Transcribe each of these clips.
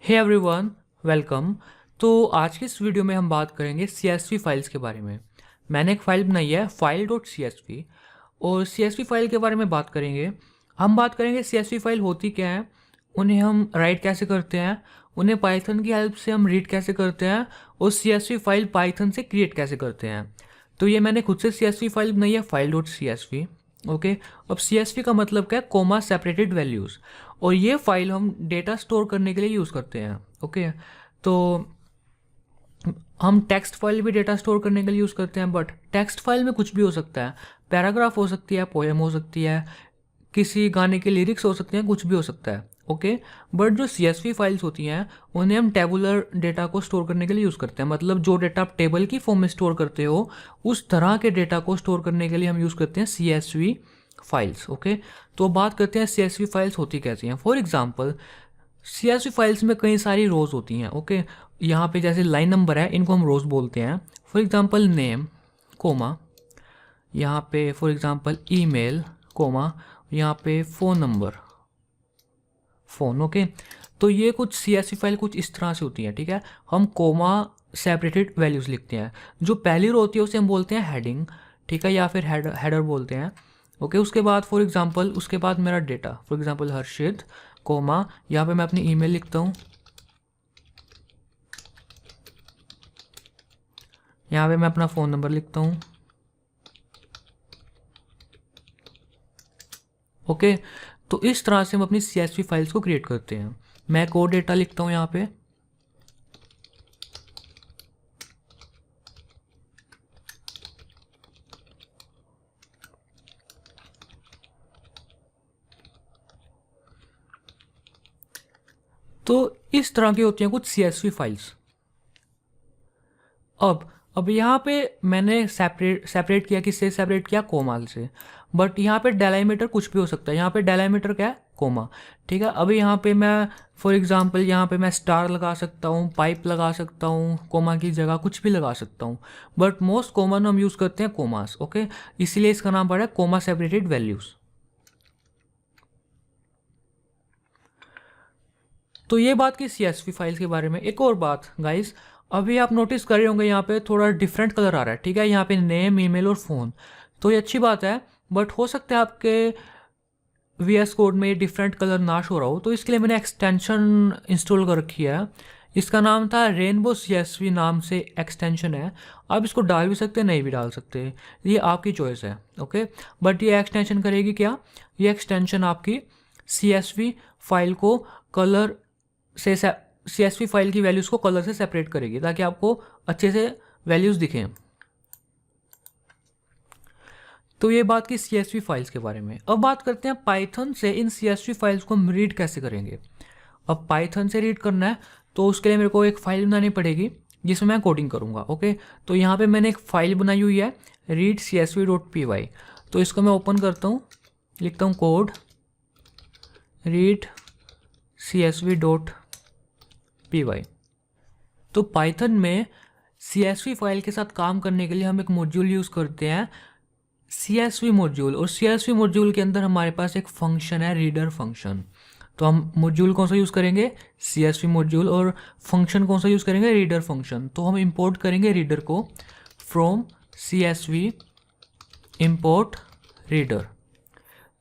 हे everyone, welcome. तो आज की इस वीडियो में हम बात करेंगे CSV फाइल्स के बारे में। मैंने एक फ़ाइल बनाई है file.csv और CSV फाइल के बारे में बात करेंगे। हम बात करेंगे CSV फाइल होती क्या है, उन्हें हम राइट कैसे करते हैं, उन्हें पाइथन की हेल्प से हम रीड कैसे करते हैं और CSV फाइल पाइथन से क्रिएट कैसे करते हैं। तो ये मैंने खुद से CSV फाइल बनाई है file.csv। ओके, अब CSV का मतलब क्या है, कोमा सेपरेटेड वैल्यूज़। और ये फाइल हम डेटा स्टोर करने के लिए यूज़ करते हैं। ओके, तो हम टेक्स्ट फाइल भी डेटा स्टोर करने के लिए यूज़ करते हैं, बट टेक्स्ट फाइल में कुछ भी हो सकता है। पैराग्राफ हो सकती है, पोएम हो सकती है, किसी गाने के लिरिक्स हो सकते हैं, कुछ भी हो सकता है। ओके, बट जो CSV फाइल्स होती हैं उन्हें हम टेबुलर डेटा को स्टोर करने के लिए यूज़ करते हैं। मतलब जो डेटा आप टेबल की फॉर्म में स्टोर करते हो उस तरह के डेटा को स्टोर करने के लिए हम यूज़ करते हैं CSV फाइल्स। ओके, तो बात करते हैं CSV फाइल्स होती कैसी हैं। फॉर एग्जांपल, CSV फाइल्स में कई सारी रोज़ होती हैं। ओके, यहाँ पे जैसे लाइन नंबर है, इनको हम रोज़ बोलते हैं। फॉर एग्जांपल नेम कोमा, यहाँ पे फॉर एग्जांपल ईमेल कोमा, यहाँ पे फ़ोन नंबर फ़ोन। ओके, तो ये कुछ CSV फाइल कुछ इस तरह से होती हैं। ठीक है, हम कोमा सेपरेटेड वैल्यूज़ लिखते हैं। जो पहली रो होती है उसे हम बोलते हैं हेडिंग, ठीक है, या फिर हेडर बोलते हैं। ओके, उसके बाद फॉर एग्जांपल उसके बाद मेरा data, for example Harshit comma, यहाँ पे मैं अपनी ईमेल लिखता हूँ, यहाँ पे मैं अपना फ़ोन नंबर लिखता हूँ। ओके, तो इस तरह से हम अपनी CSV फाइल्स को क्रिएट करते हैं। मैं कोड डेटा लिखता हूँ यहाँ पे। तो इस तरह की होती हैं कुछ CSV फाइल्स। अब यहाँ पे मैंने सेपरेट किया, किससे सेपरेट किया, कोमा से। बट यहाँ पे डेलीमीटर कुछ भी हो सकता है। यहाँ पे डेलीमीटर क्या है, कोमा। ठीक है, अभी यहाँ पे मैं फॉर एग्जांपल यहाँ पे मैं स्टार लगा सकता हूँ, पाइप लगा सकता हूँ, कोमा की जगह कुछ भी लगा सकता हूँ। बट मोस्ट कॉमन हम यूज़ करते हैं कोमास। ओके, इसीलिए इसका नाम पड़ा है कोमा सेपरेटेड वैल्यूज़। तो ये बात की CSV फाइल्स के बारे में। एक और बात गाइस, अभी आप नोटिस कर रहे होंगे यहाँ पे थोड़ा डिफरेंट कलर आ रहा है। ठीक है, यहाँ पे नेम, ईमेल और फ़ोन, तो ये अच्छी बात है। बट हो सकता है आपके VS कोड में ये डिफरेंट कलर ना शो रहा हो, तो इसके लिए मैंने एक्सटेंशन इंस्टॉल कर रखी है। इसका नाम था रेनबो CSV, नाम से एक्सटेंशन है। आप इसको डाल भी सकते हैं, नहीं भी डाल सकते, ये आपकी चॉइस है। ओके, बट ये एक्सटेंशन करेगी क्या, ये एक्सटेंशन आपकी CSV फाइल को कलर से CSV फाइल की वैल्यूज़ को कलर से सेपरेट करेगी ताकि आपको अच्छे से वैल्यूज़ दिखें। तो ये बात की CSV फाइल्स के बारे में। अब बात करते हैं पाइथन से इन CSV फाइल्स को हम रीड कैसे करेंगे। अब पाइथन से रीड करना है तो उसके लिए मेरे को एक फ़ाइल बनानी पड़ेगी जिसमें मैं कोडिंग करूँगा। ओके, तो यहाँ पे मैंने एक फ़ाइल बनाई हुई है read.csv.py। तो इसको मैं ओपन करता हूँ, लिखता हूँ कोड read.csv.py। तो पाइथन में CSV फाइल के साथ काम करने के लिए हम एक मॉड्यूल यूज़ करते हैं, CSV मॉड्यूल। और CSV मॉड्यूल के अंदर हमारे पास एक फंक्शन है, रीडर फंक्शन। तो हम मॉड्यूल कौन सा यूज़ करेंगे, CSV मॉड्यूल, और फंक्शन कौन सा यूज़ करेंगे, रीडर फंक्शन। तो हम इंपोर्ट करेंगे रीडर को फ्रॉम CSV इंपोर्ट रीडर।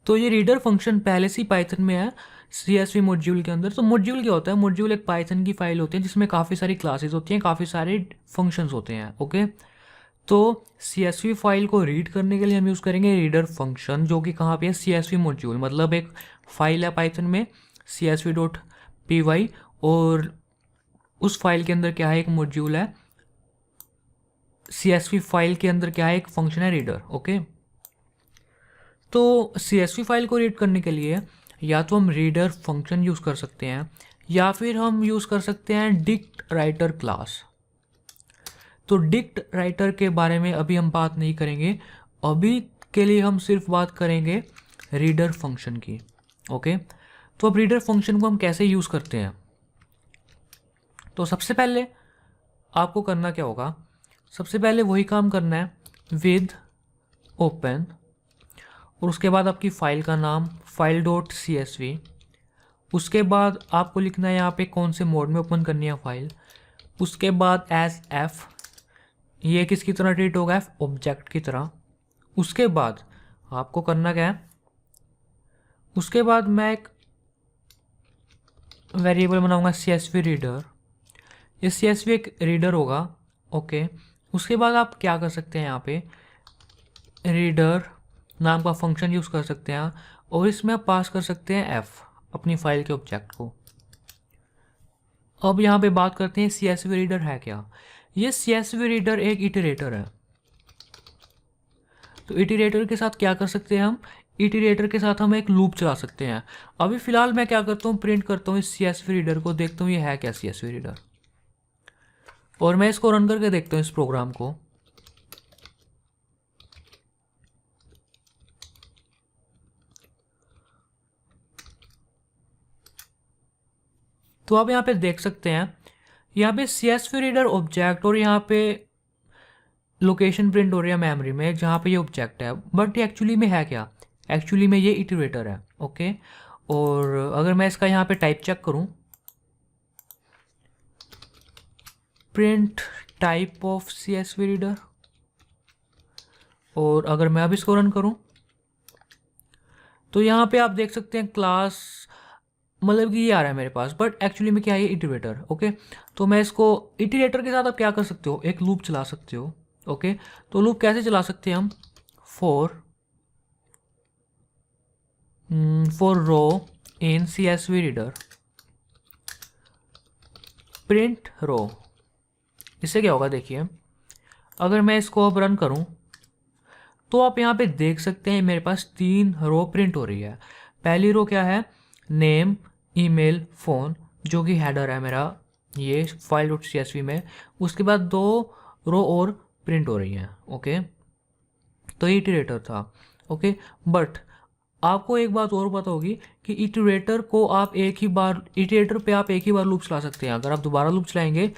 तो ये रीडर फंक्शन पहले से ही पाइथन में है CSV मॉड्यूल के अंदर। तो मॉड्यूल क्या होता है, मॉड्यूल एक पाइथन की फाइल होती है जिसमें काफ़ी सारी क्लासेस होती हैं, काफ़ी सारे फंक्शंस होते हैं। ओके, तो CSV फाइल को रीड करने के लिए हम यूज़ करेंगे रीडर फंक्शन, जो कि कहाँ पे है, CSV मॉड्यूल। मतलब एक फ़ाइल है पाइथन में csv.py, और उस फाइल के अंदर क्या है, एक मॉड्यूल है। CSV फाइल के अंदर क्या है, एक फंक्शन है रीडर। ओके, तो CSV फाइल को रीड करने के लिए या तो हम रीडर फंक्शन यूज़ कर सकते हैं या फिर हम यूज़ कर सकते हैं डिक्ट राइटर क्लास। तो डिक्ट राइटर के बारे में अभी हम बात नहीं करेंगे, अभी के लिए हम सिर्फ बात करेंगे रीडर फंक्शन की। ओके, तो अब रीडर फंक्शन को हम कैसे यूज़ करते हैं। तो सबसे पहले आपको करना क्या होगा, सबसे पहले वही काम करना है, विद ओपन, और उसके बाद आपकी फ़ाइल का नाम file.csv, उसके बाद आपको लिखना है यहाँ पे कौन से मोड में ओपन करनी है फाइल। उसके बाद एज एफ, ये किसकी तरह ट्रीट होगा, एफ ऑब्जेक्ट की तरह। उसके बाद आपको करना क्या है, उसके बाद मैं एक वेरिएबल बनाऊंगा CSV रीडर। ये CSV एक रीडर होगा, ओके। उसके बाद आप क्या कर सकते हैं, यहाँ पे रीडर नाम का फंक्शन यूज़ कर सकते हैं और इसमें आप पास कर सकते हैं f, अपनी फाइल के ऑब्जेक्ट को। अब यहाँ पे बात करते हैं CSV रीडर है क्या। ये CSV रीडर एक इटरेटर है। तो इटरेटर के साथ क्या कर सकते हैं हम, इटरेटर के साथ हम एक लूप चला सकते हैं। अभी फिलहाल मैं क्या करता हूँ, प्रिंट करता हूँ इस CSV रीडर को, देखता हूँ ये है क्या CSV रीडर, और मैं इसको रन करके देखता हूँ इस प्रोग्राम को। तो आप यहाँ पे देख सकते हैं, यहाँ पे CSV रीडर ऑब्जेक्ट और यहाँ पे लोकेशन प्रिंट हो रही है मेमोरी में जहाँ पे ये ऑब्जेक्ट है, बट ये एक्चुअली में है क्या, एक्चुअली में ये इटरेटर है, ओके। और अगर मैं इसका यहाँ पे टाइप चेक करूँ, print type of CSV reader, और अगर मैं अब इसको रन करूँ तो यहाँ पे आप देख सकते हैं क्लास, मतलब कि ये आ रहा है मेरे पास, बट एक्चुअली में क्या है, ये इटरेटर, ओके। तो मैं इसको इटरेटर के साथ आप क्या कर सकते हो, एक लूप चला सकते हो, ओके। तो लूप कैसे चला सकते हैं हम, for row in CSV reader print row. इससे क्या होगा, देखिए अगर मैं इसको अब रन करूं तो आप यहाँ पे देख सकते हैं मेरे पास 3 रो प्रिंट हो रही है। पहली रो क्या है, नेम ईमेल फ़ोन, जो कि हेडर है मेरा ये फाइल डॉट CSV में। उसके बाद 2 रो और प्रिंट हो रही हैं, ओके। तो ये इटरेटर था, ओके। बट आपको एक बात और पता होगी कि इटरेटर को आप एक ही बार, इटरेटर पे आप एक ही बार लूप चला सकते हैं। अगर आप दोबारा लूप चलाएंगे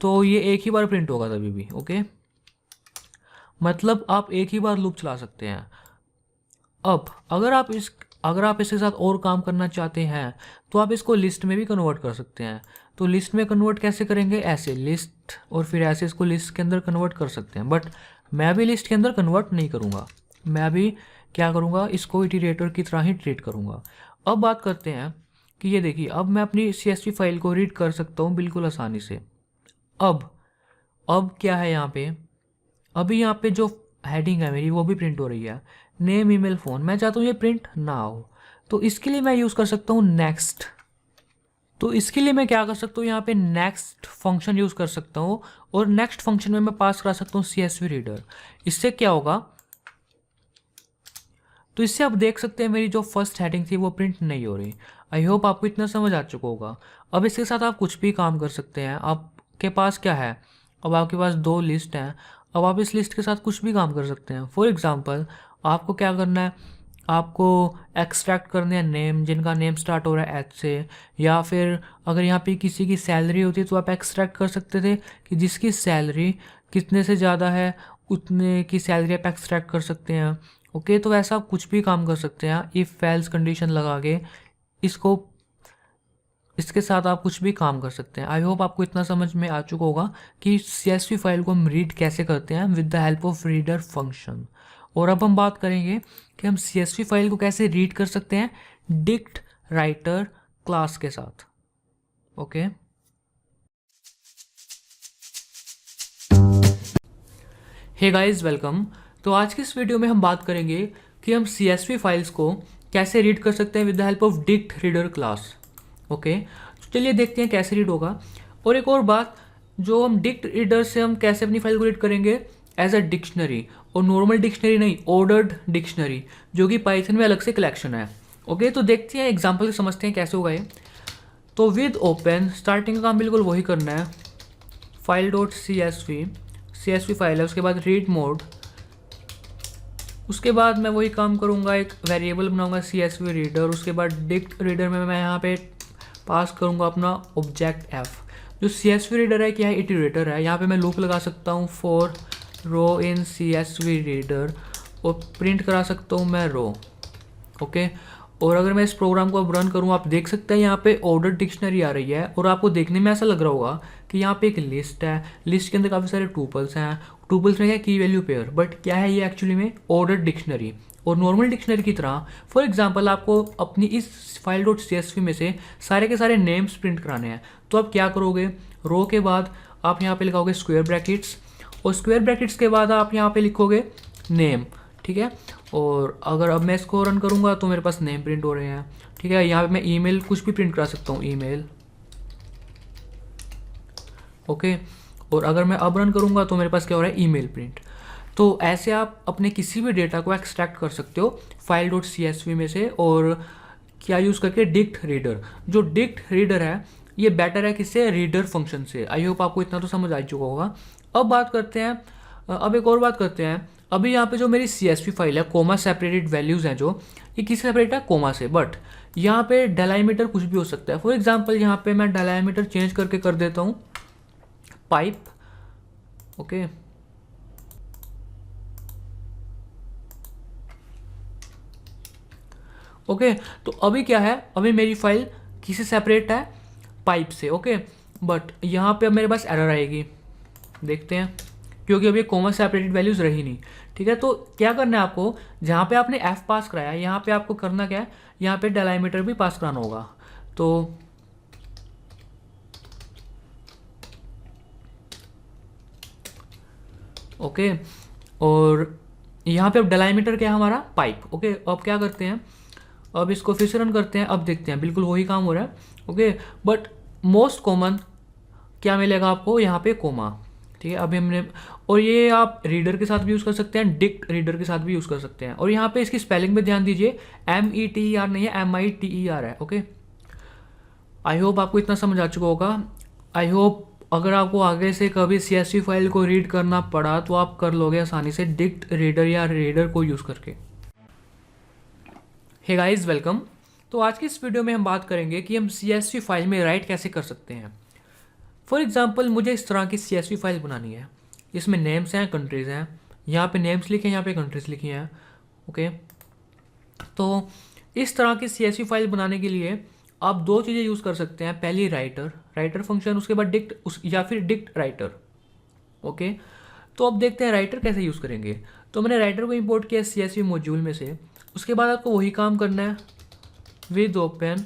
तो ये एक ही बार प्रिंट होगा तभी भी, ओके। मतलब आप एक ही बार लूप चला सकते हैं। अब अगर आप इसके साथ और काम करना चाहते हैं तो आप इसको लिस्ट में भी कन्वर्ट कर सकते हैं। तो लिस्ट में कन्वर्ट कैसे करेंगे, ऐसे लिस्ट और फिर ऐसे इसको लिस्ट के अंदर कन्वर्ट कर सकते हैं। बट मैं अभी लिस्ट के अंदर कन्वर्ट नहीं करूँगा, मैं अभी क्या करूँगा, इसको इटरेटर की तरह ही ट्रीट करूँगा। अब बात करते हैं कि ये देखिए, अब मैं अपनी CSV फाइल को रीड कर सकता हूँ बिल्कुल आसानी से। अब क्या है यहाँ पे, अभी यहाँ पे जो हेडिंग है मेरी वो भी प्रिंट हो रही है, नेम ईमेल फ़ोन। मैं चाहता हूँ ये प्रिंट ना हो, तो इसके लिए मैं यूज़ कर सकता हूँ नेक्स्ट। तो इसके लिए मैं क्या कर सकता हूँ, यहाँ पे नेक्स्ट फंक्शन यूज़ कर सकता हूँ, और नेक्स्ट फंक्शन में मैं पास करा सकता हूँ CSV रीडर। इससे क्या होगा, तो इससे आप देख सकते हैं मेरी जो फर्स्ट हेडिंग थी वो प्रिंट नहीं हो रही। आई होप आपको इतना समझ आ चुका होगा। अब इसके साथ आप कुछ भी काम कर सकते हैं। आपके पास क्या है, अब आपके पास 2 लिस्ट हैं, अब आप इस लिस्ट के साथ कुछ भी काम कर सकते हैं। फॉर एग्जांपल आपको क्या करना है, आपको एक्सट्रैक्ट करने हैं नेम जिनका नेम स्टार्ट हो रहा है H से, या फिर अगर यहाँ पे किसी की सैलरी होती है तो आप एक्सट्रैक्ट कर सकते थे कि जिसकी सैलरी कितने से ज़्यादा है उतने की सैलरी आप एक्सट्रैक्ट कर सकते हैं, ओके। तो वैसा आप कुछ भी काम कर सकते हैं इफ़ फेल्स कंडीशन लगा के, इसको इसके साथ आप कुछ भी काम कर सकते हैं। आई होप आपको इतना समझ में आ चुका होगा कि CSV फाइल को हम रीड कैसे करते हैं with the help of reader function. और अब हम बात करेंगे कि हम CSV फाइल को कैसे रीड कर सकते हैं डिक्ट राइटर क्लास के साथ, ओके। हे गाइस, वेलकम। तो आज की इस वीडियो में हम बात करेंगे कि हम CSV फाइल्स को कैसे रीड कर सकते हैं with the help of dict reader class, okay. तो चलिए देखते हैं कैसे रीड होगा। और एक और बात, जो हम डिक्ट रीडर से हम कैसे अपनी फाइल को रीड करेंगे एज अ डिक्शनरी, और नॉर्मल डिक्शनरी नहीं, ऑर्डर्ड डिक्शनरी, जो कि पाइथन में अलग से कलेक्शन है, ओके। तो देखते हैं एग्जाम्पल से समझते हैं कैसे होगा ये। तो विद ओपन स्टार्टिंग का काम बिल्कुल वही करना है, फाइल डॉट CSV फाइल है, उसके बाद रीड मोड, उसके बाद मैं वही काम करूँगा, एक वेरिएबल बनाऊँगा CSV रीडर, उसके बाद डिक्ट रीडर में मैं यहाँ पे पास करूँगा अपना ऑब्जेक्ट f। जो CSV रीडर है क्या है, इटरेटर है। यहाँ पे मैं लूप लगा सकता हूँ for row in CSV reader, और प्रिंट करा सकता हूँ मैं रो, ओके। और अगर मैं इस प्रोग्राम को अब रन करूँ, आप देख सकते हैं यहाँ पे ऑर्डर डिक्शनरी आ रही है और आपको देखने में ऐसा लग रहा होगा कि यहाँ पे एक लिस्ट है, लिस्ट के अंदर काफ़ी सारे टूपल्स हैं, टूपल्स में क्या की वैल्यू पेयर, बट क्या है ये एक्चुअली में ऑर्डर डिक्शनरी। और नॉर्मल डिक्शनरी की तरह फॉर एग्जांपल आपको अपनी इस फाइल डॉट CSV में से सारे के सारे नेम्स प्रिंट कराने हैं, तो आप क्या करोगे, रो के बाद आप यहाँ पे लिखोगे स्क्वायर ब्रैकेट्स, और स्क्वायर ब्रैकेट्स के बाद आप यहाँ पे लिखोगे नेम, ठीक है। और अगर अब मैं इसको रन करूँगा तो मेरे पास नेम प्रिंट हो रहे हैं, ठीक है। यहाँ पे मैं ईमेल कुछ भी प्रिंट करा सकता हूँ, ईमेल, ओके। और अगर मैं अब रन करूँगा तो मेरे पास क्या हो रहा है, ईमेल प्रिंट। तो ऐसे आप अपने किसी भी डेटा को एक्सट्रैक्ट कर सकते हो फाइल डॉट CSV में से, और क्या यूज़ करके, डिक्ट रीडर। जो डिक्ट रीडर है ये बेटर है किससे, रीडर फंक्शन से। आई होप आपको इतना तो समझ आ चुका होगा। अब बात करते हैं, अब एक और बात करते हैं। अभी यहाँ पे जो मेरी CSV फाइल है, कोमा सेपरेटेड वैल्यूज़ हैं जो, ये किससे सेपरेट है, कोमा से। बट यहाँ पे डेलाइमीटर कुछ भी हो सकता है। फॉर एग्जाम्पल यहाँ पे मैं डेलाइमीटर चेंज करके कर देता हूँ पाइप, ओके। ओके तो अभी क्या है, अभी मेरी फाइल किससे सेपरेट है, पाइप से, ओके। बट यहाँ पे अब मेरे पास एरर आएगी, देखते हैं, क्योंकि अभी कोमा सेपरेटेड वैल्यूज़ रही नहीं, ठीक है। तो क्या करना है आपको, जहाँ पे आपने f पास कराया है यहाँ पे आपको करना क्या है, यहाँ पे डेलाइमीटर भी पास कराना होगा। तो ओके, और यहाँ पे अब डेलाइमीटर क्या है हमारा, पाइप, ओके। अब क्या करते हैं, अब इसको फिर से रन करते हैं, अब देखते हैं बिल्कुल वही काम हो रहा है, ओके। बट मोस्ट कॉमन क्या मिलेगा आपको, यहाँ पे कोमा, ठीक है। अभी हमने, और ये आप रीडर के साथ भी यूज़ कर सकते हैं, डिक्ट रीडर के साथ भी यूज़ कर सकते हैं। और यहाँ पे इसकी स्पेलिंग पे ध्यान दीजिए, METER नहीं है, MITER है, ओके। आई होप आपको इतना समझ आ चुका होगा। आई होप अगर आपको आगे से कभी CSV फाइल को रीड करना पड़ा तो आप कर लोगे आसानी से डिक्ट रीडर या रीडर को यूज़ करके। Hey guys, welcome. तो आज की इस वीडियो में हम बात करेंगे कि हम CSV फाइल में राइट कैसे कर सकते हैं। फॉर एग्जांपल मुझे इस तरह की CSV फाइल बनानी है, इसमें नेम्स हैं, कंट्रीज़ हैं, यहाँ पे नेम्स लिखे हैं, यहाँ पे कंट्रीज़ लिखी हैं, ओके। तो इस तरह की CSV फाइल बनाने के लिए आप दो चीज़ें यूज़ कर सकते हैं, पहली राइटर फंक्शन, उसके बाद डिक्ट या फिर डिक्ट राइटर, ओके। तो अब देखते हैं राइटर कैसे यूज़ करेंगे। तो मैंने राइटर को इंपोर्ट किया CSV मॉड्यूल में से। उसके बाद आपको वही काम करना है with open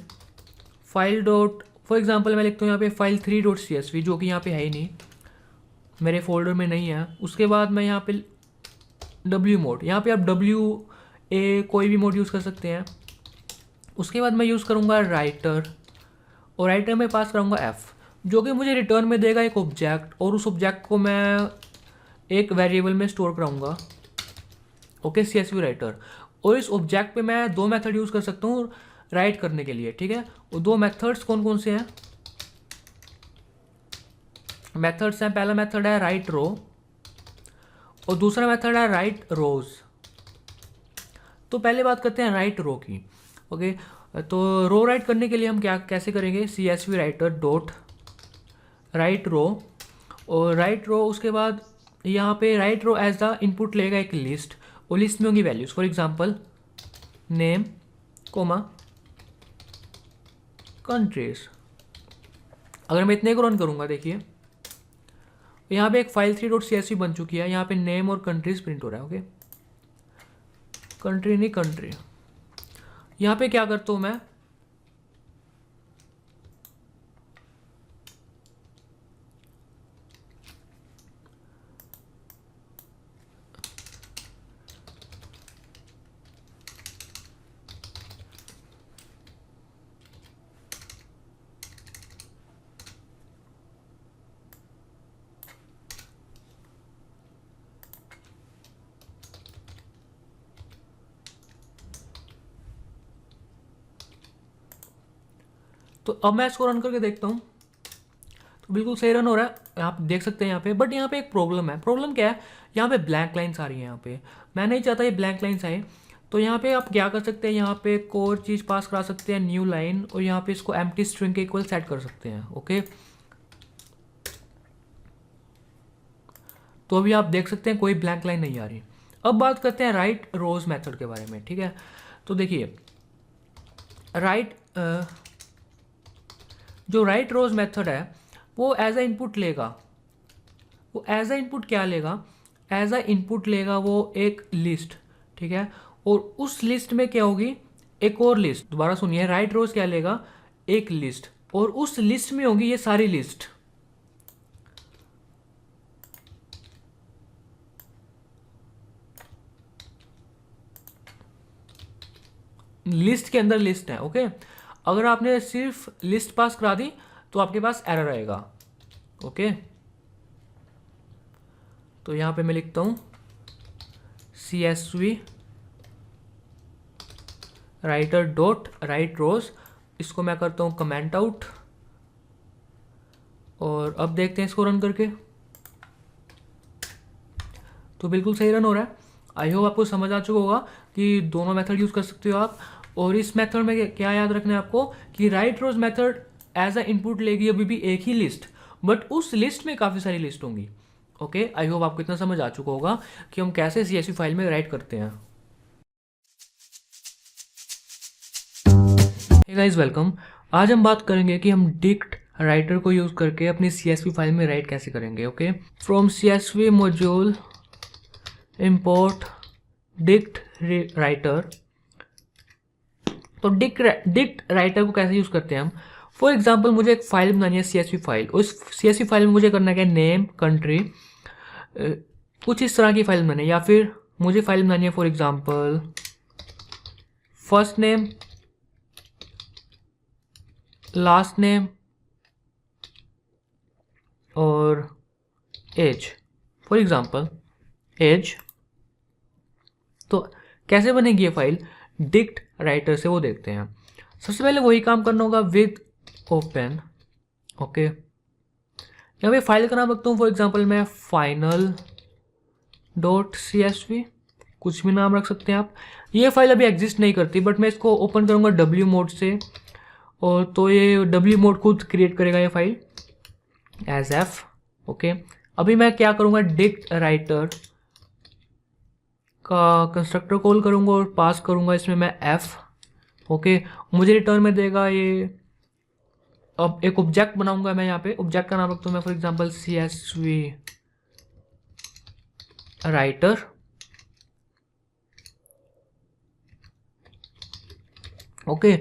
file dot, for example मैं लिखता हूँ यहाँ पे फाइल 3.csv, जो कि यहाँ पे है ही नहीं, मेरे फोल्डर में नहीं है। उसके बाद मैं यहाँ पे W मोड, यहाँ पे आप WA कोई भी मोड यूज़ कर सकते हैं। उसके बाद मैं यूज़ करूँगा राइटर, और राइटर में पास कराऊँगा F, जो कि मुझे रिटर्न में देगा एक ऑब्जेक्ट, और उस ऑब्जेक्ट को मैं एक वेरिएबल में स्टोर कराऊँगा, ओके, CSV राइटर। और इस ऑब्जेक्ट पे मैं दो मेथड यूज़ कर सकता हूँ राइट करने के लिए, ठीक है। वो दो मेथड्स कौन कौन से हैं, मेथड्स हैं, पहला मेथड है राइट रो और दूसरा मेथड है राइट रोज। तो पहले बात करते हैं राइट रो की, ओके। तो रो राइट करने के लिए हम क्या कैसे करेंगे, CSV writer dot write row, और राइट रो, उसके बाद यहाँ पे write row as the input लेगा एक लिस्ट, और लिस्ट में होंगी values, for example name comma countries. अगर मैं इतने को रन करूँगा, देखिए यहाँ पे एक फाइल 3.csv बन चुकी है, यहाँ पे नेम और कंट्रीज प्रिंट हो रहा है, ओके। कंट्री नहीं, कंट्री। यहाँ पे क्या करता हूँ मैं, तो अब मैं इसको रन करके देखता हूँ, तो बिल्कुल सही रन हो रहा है, आप देख सकते हैं यहाँ पे। बट यहाँ पे एक प्रॉब्लम है, प्रॉब्लम क्या है, यहाँ पे ब्लैंक लाइन्स आ रही हैं। यहाँ पे मैं नहीं चाहता ये ब्लैंक लाइन्स आए, तो यहाँ पे आप क्या कर सकते हैं, यहाँ पे एक और चीज़ पास करा सकते हैं, न्यू लाइन, और यहाँ पे इसको एम्प्टी स्ट्रिंग के इक्वल सेट कर सकते हैं, ओके। तो अभी आप देख सकते हैं कोई ब्लैंक लाइन नहीं आ रही। अब बात करते हैं राइट रोज मेथड के बारे में, ठीक है। तो देखिए राइट जो राइट रोज मेथड है वो एज अ इनपुट लेगा, वो एज अ इनपुट क्या लेगा, एज अ इनपुट लेगा वो एक लिस्ट, ठीक है। और उस लिस्ट में क्या होगी, एक और लिस्ट, दोबारा सुनिए, राइट रोज क्या लेगा, एक लिस्ट, और उस लिस्ट में होगी ये सारी लिस्ट। लिस्ट के अंदर लिस्ट है, ओके। अगर आपने सिर्फ लिस्ट पास करा दी तो आपके पास एरर आएगा, ओके। तो यहां पे मैं लिखता हूं CSV राइटर डॉट राइट रोज, इसको मैं करता हूं कमेंट आउट, और अब देखते हैं इसको रन करके। तो बिल्कुल सही रन हो रहा है। आई होप आपको समझ आ चुका होगा कि दोनों मेथड यूज़ कर सकते हो आप। और इस मेथड में क्या याद रखना है आपको कि write rows method as a input लेगी अभी भी एक ही लिस्ट, बट उस लिस्ट में काफ़ी सारी लिस्ट होंगी, ओके। आई होप आपको इतना समझ आ चुका होगा कि हम कैसे CSV फाइल में राइट करते हैं। Hey guys, welcome. आज हम बात करेंगे कि हम डिक्ट राइटर को यूज़ करके अपनी CSV फाइल में राइट कैसे करेंगे, okay. From CSV module import dict writer. तो डिक्ट राइटर को कैसे यूज़ करते हैं हम। फॉर एग्जांपल मुझे एक फाइल बनानी है CSV फाइल, उस CSV फाइल में मुझे करना है नेम कंट्री, कुछ इस तरह की फाइल बनानी है। या फिर मुझे फाइल बनानी है for example first name, last name और एज, फॉर एग्जांपल एज। तो कैसे बनेगी ये फाइल डिक्ट राइटर से, वो देखते हैं। सबसे पहले वही काम करना होगा विद ओपन, ओके। यहाँ पे फाइल का नाम रखता हूँ फॉर एग्जांपल मैं फाइनल डॉट CSV, कुछ भी नाम रख सकते हैं आप। ये फाइल अभी एग्जिस्ट नहीं करती, बट मैं इसको ओपन करूँगा W मोड से, और तो ये W मोड खुद क्रिएट करेगा ये फाइल एज एफ, ओके। अभी मैं क्या करूँगा, डिक्ट राइटर का कंस्ट्रक्टर कॉल करूँगा और पास करूँगा इसमें मैं एफ, ओके। मुझे रिटर्न में देगा ये। अब एक ऑब्जेक्ट बनाऊंगा मैं, यहाँ पे ऑब्जेक्ट का नाम रखता हूँ मैं for example CSV writer, okay.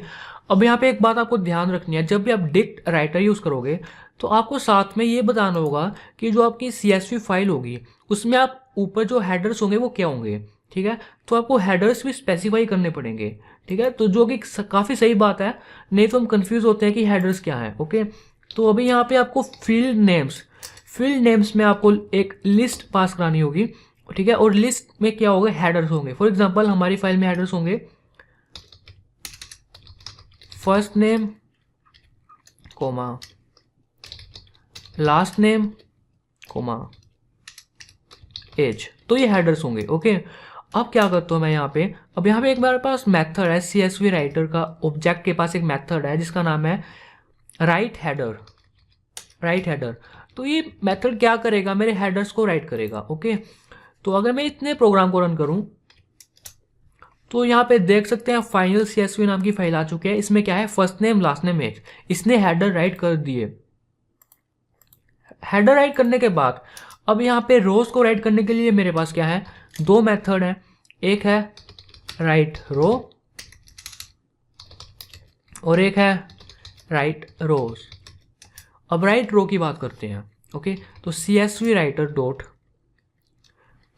अब यहाँ पे एक बात आपको ध्यान रखनी है, जब भी आप डिक्ट राइटर यूज़ करोगे तो आपको साथ में ये बताना होगा कि जो आपकी CSV फाइल होगी उसमें आप ऊपर जो हेडर्स होंगे वो क्या होंगे, ठीक है। तो आपको हेडर्स भी स्पेसिफाई करने पड़ेंगे, ठीक है। तो जो कि काफ़ी सही बात है, नहीं तो हम कंफ्यूज होते हैं कि हेडर्स क्या है, ओके। तो अभी यहाँ पे आपको फील्ड नेम्स में आपको एक लिस्ट पास करानी होगी, ठीक है। और लिस्ट में क्या होगा, हेडर्स होंगे। फॉर एग्जांपल हमारी फाइल में हेडर्स होंगे first name comma last name comma age, तो ये हेडर्स होंगे, ओके। अब क्या करता हूँ मैं यहाँ पे, अब यहाँ पे एक मेरे पास मेथड है CSV राइटर का, ऑब्जेक्ट के पास एक मेथड है जिसका नाम है राइट हेडर। तो ये मेथड क्या करेगा, मेरे हेडर्स को राइट करेगा, ओके। तो अगर मैं इतने प्रोग्राम को रन करूँ तो यहाँ पे देख सकते हैं फाइनल CSV नाम की फाइल आ चुकी है। इसमें क्या है, first name last name age, इसने हेडर राइट कर दिए। हेडर राइट करने के बाद अब यहाँ पे रोज को राइट करने के लिए मेरे पास क्या है, दो मेथड है, एक है राइट रो और एक है राइट रोज। अब राइट रो की बात करते हैं, ओके। तो CSV writer dot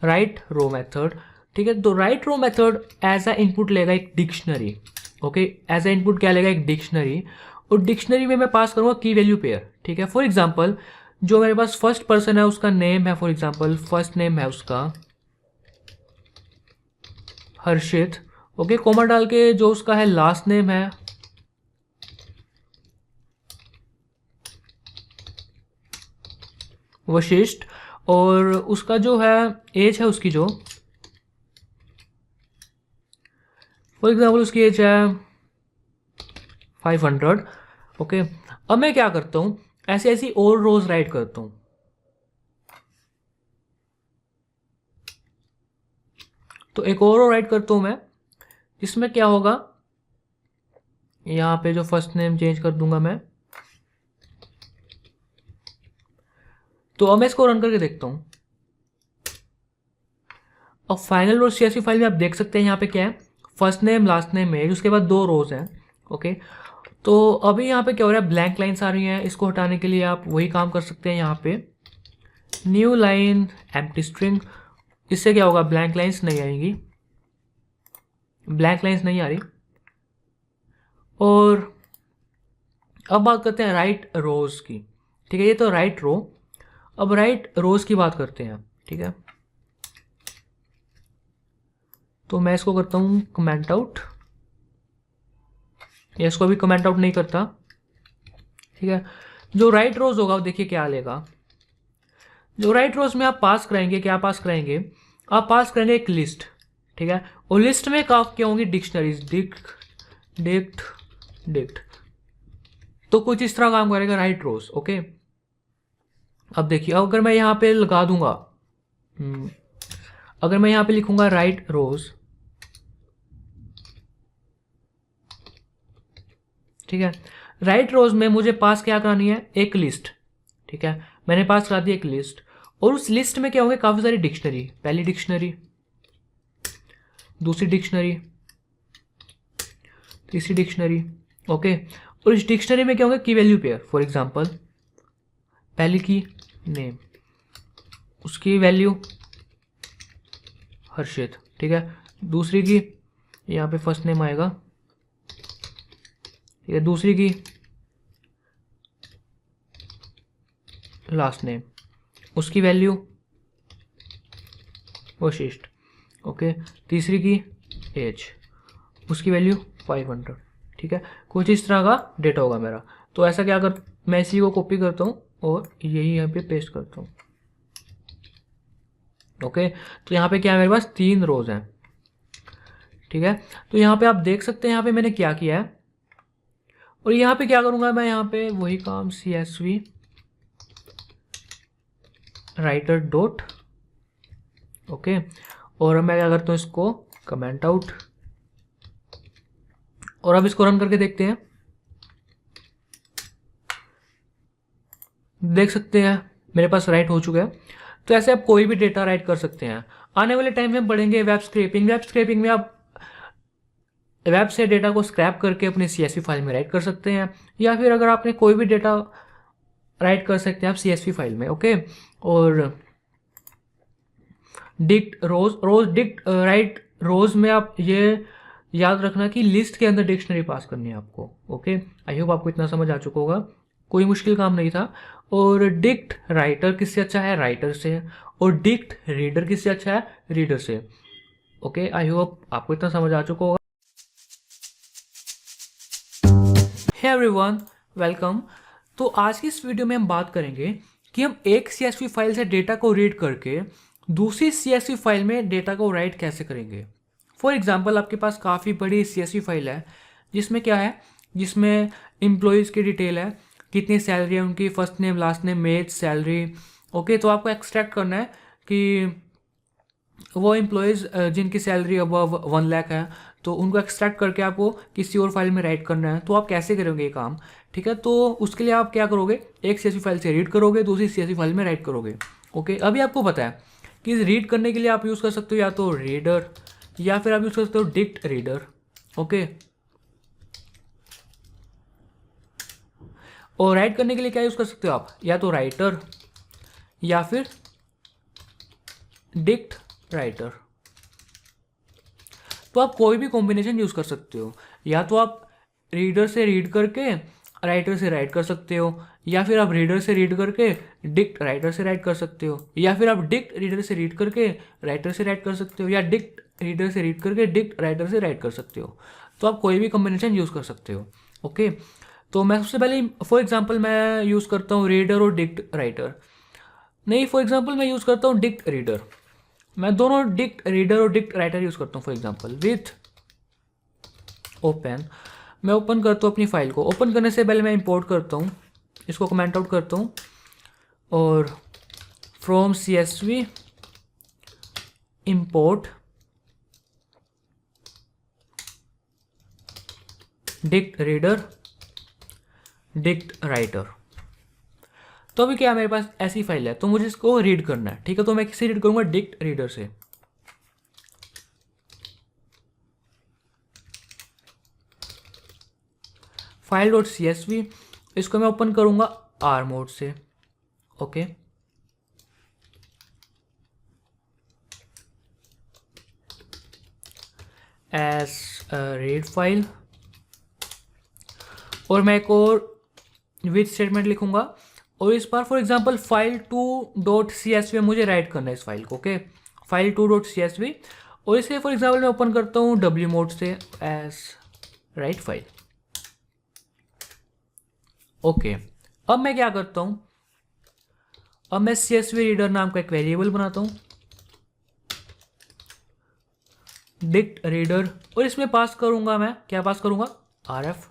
write row method, ठीक है। तो write row method as a input लेगा एक dictionary, okay. As a input क्या लेगा, एक डिक्शनरी, और डिक्शनरी में मैं पास करूँगा की वैल्यू पेयर, ठीक है। फॉर एग्जांपल जो मेरे पास फर्स्ट पर्सन है उसका नेम है, फॉर एग्जांपल फर्स्ट नेम है उसका हर्षित, ओके। कॉमा डाल के जो उसका है लास्ट नेम है वशिष्ठ, और उसका जो है एज है उसकी, जो फॉर एग्जांपल उसकी एज है 500, ओके। अब मैं क्या करता हूँ, ऐसी ऐसी और रोज राइट करता हूँ। तो एक और रो राइट करता हूँ मैं, इसमें क्या होगा, यहाँ पे जो फर्स्ट नेम चेंज कर दूंगा मैं। तो अब मैं इसको रन करके देखता हूँ। अब फाइनल रोज CSV फाइल में आप देख सकते हैं यहाँ पे क्या है, first name last name age, उसके बाद 2 रोज हैं। ओके, तो अभी यहाँ पे क्या हो रहा है, ब्लैंक लाइन्स आ रही हैं। इसको हटाने के लिए आप वही काम कर सकते हैं, यहाँ पे न्यू लाइन एम्प्टी स्ट्रिंग। इससे क्या होगा, ब्लैंक लाइन्स नहीं आएंगी, ब्लैंक लाइन्स नहीं आ रही। और अब बात करते हैं राइट रोज की। ठीक है, ये तो राइट रो। अब राइट रोज की बात करते हैं। ठीक है, तो मैं इसको करता हूँ कमेंट आउट, या इसको भी कमेंट आउट नहीं करता। ठीक है, जो राइट रोज होगा देखिए क्या लेगा। जो राइट रोज में आप पास कराएंगे, क्या पास कराएंगे, आप पास करेंगे एक लिस्ट। ठीक है, और लिस्ट में क्या होंगी, डिक्शनरीज, डिक्ट। तो कुछ इस तरह काम करेगा राइट रोज। ओके, अब देखिए, अगर मैं यहाँ पे लगा दूंगा, अगर मैं यहाँ पे लिखूंगा राइट रोज, ठीक है, राइट रोज में मुझे पास क्या करानी है, एक लिस्ट। ठीक है, मैंने पास करा दी एक लिस्ट, और उस लिस्ट में क्या होंगे, काफी सारी डिक्शनरी, पहली डिक्शनरी, दूसरी डिक्शनरी, तीसरी डिक्शनरी। ओके, और इस डिक्शनरी में क्या होंगे, की वैल्यू पेयर। फॉर एग्जांपल, पहली की नेम, उसकी वैल्यू हर्षित। ठीक है, दूसरी की यहाँ पे फर्स्ट नेम आएगा। ठीक है, दूसरी की लास्ट नेम, उसकी वैल्यू वशिष्ठ। ओके, तीसरी की एज, उसकी वैल्यू 500। ठीक है, कुछ इस तरह का डेटा होगा मेरा। तो ऐसा क्या कर, मैं इसी को कॉपी करता हूँ और यही यहाँ पे पेस्ट करता हूँ। ओके, तो यहाँ पे क्या है, मेरे पास 3 रोज हैं। ठीक है, तो यहाँ पे आप देख सकते हैं यहाँ पे मैंने क्या किया है। और यहाँ पे क्या करूँगा मैं, यहाँ पे वही काम CSV राइटर डॉट। ओके, और मैं क्या करता हूँ, इसको कमेंट आउट, और अब इसको रन करके देखते हैं। देख सकते हैं मेरे पास राइट हो चुका है। तो ऐसे आप कोई भी डेटा राइट कर सकते हैं। आने वाले टाइम में बढ़ेंगे वेब स्क्रैपिंग। वेब स्क्रैपिंग में आप वेब से डेटा को स्क्रैप करके अपने CSV फाइल में राइट कर सकते हैं, या फिर अगर आपने कोई भी डेटा राइट कर सकते हैं आप CSV फाइल में। ओके, और डिक्ट रोज डिक्ट राइट रोज में आप ये याद रखना कि लिस्ट के अंदर डिक्शनरी पास करनी है आपको। ओके, आई होप आपको इतना समझ आ चुका होगा, कोई मुश्किल काम नहीं था। और डिक्ट राइटर किससे अच्छा है, राइटर से, और डिक्ट रीडर किससे अच्छा है, रीडर से। ओके, आई होप आपको इतना समझ आ चुका होगा। Hey everyone, welcome. तो आज की इस वीडियो में हम बात करेंगे कि हम एक CSV फाइल से डेटा को रीड करके दूसरी CSV फाइल में डेटा को राइट कैसे करेंगे। फॉर एग्जांपल, आपके पास काफ़ी बड़ी CSV फाइल है जिसमें क्या है, जिसमें एम्प्लॉयज़ की डिटेल है, कितनी सैलरी है उनकी, first name last name age salary. Okay, तो आपको एक्सट्रैक्ट करना है कि वो एम्प्लॉयज़ जिनकी सैलरी अबव 1 लाख है, तो उनको एक्सट्रैक्ट करके आपको किसी और फाइल में राइट करना है। तो आप कैसे करोगे ये काम, ठीक है। तो उसके लिए आप क्या करोगे, एक CSV फाइल से रीड करोगे, दूसरी CSV फाइल में राइट करोगे। ओके, अभी आपको पता है कि रीड करने के लिए आप यूज़ कर सकते हो या तो रीडर, या फिर आप यूज़ कर सकते हो डिक्ट रीडर। ओके, और राइट करने के लिए क्या यूज़ कर सकते हो आप, या तो राइटर या फिर डिक्ट राइटर। तो आप कोई भी कॉम्बिनेशन यूज़ कर सकते हो, या तो आप रीडर से रीड करके राइटर से राइट कर सकते हो, या फिर आप रीडर से रीड करके डिक्ट राइटर से राइट कर सकते हो, या फिर आप डिक्ट रीडर से रीड करके राइटर से राइट कर सकते हो, या डिक्ट रीडर से रीड करके डिक्ट राइटर से राइट कर सकते हो। तो आप कोई भी कॉम्बिनेशन यूज़ कर सकते हो। ओके, तो मैं सबसे पहले फॉर एग्जांपल मैं यूज़ करता हूँ रीडर और डिक्ट राइटर, नहीं फॉर एग्जांपल मैं यूज़ करता हूँ डिक्ट रीडर। मैं दोनों डिक्ट रीडर और डिक्ट राइटर यूज़ करता हूँ। फॉर एग्जांपल विथ ओपन, मैं ओपन करता हूँ अपनी फाइल को। ओपन करने से पहले मैं इंपोर्ट करता हूँ, इसको कमेंट आउट करता हूँ, और from CSV import dict reader, dict writer. तो अभी क्या मेरे पास ऐसी फाइल है, तो मुझे इसको रीड करना है, ठीक है। तो मैं किससे रीड करूंगा, डिक्ट रीडर से। File dot C S V, इसको मैं ओपन करूंगा आर मोड से, ओके। एज रीड फाइल, और मैं एक और विथ स्टेटमेंट लिखूंगा, और इस बार फॉर एग्जांपल फाइल 2.csv मुझे राइट करना है इस फाइल को, ओके। फाइल 2.csv, और इसे फॉर एग्जांपल मैं ओपन करता हूँ डब्ल्यू मोड से एज राइट फाइल, ओके। अब मैं क्या करता हूँ, अब मैं csv रीडर नाम का एक वेरिएबल बनाता हूँ, डिक्ट रीडर, और इसमें पास करूंगा, मैं क्या पास करूंगा, rf।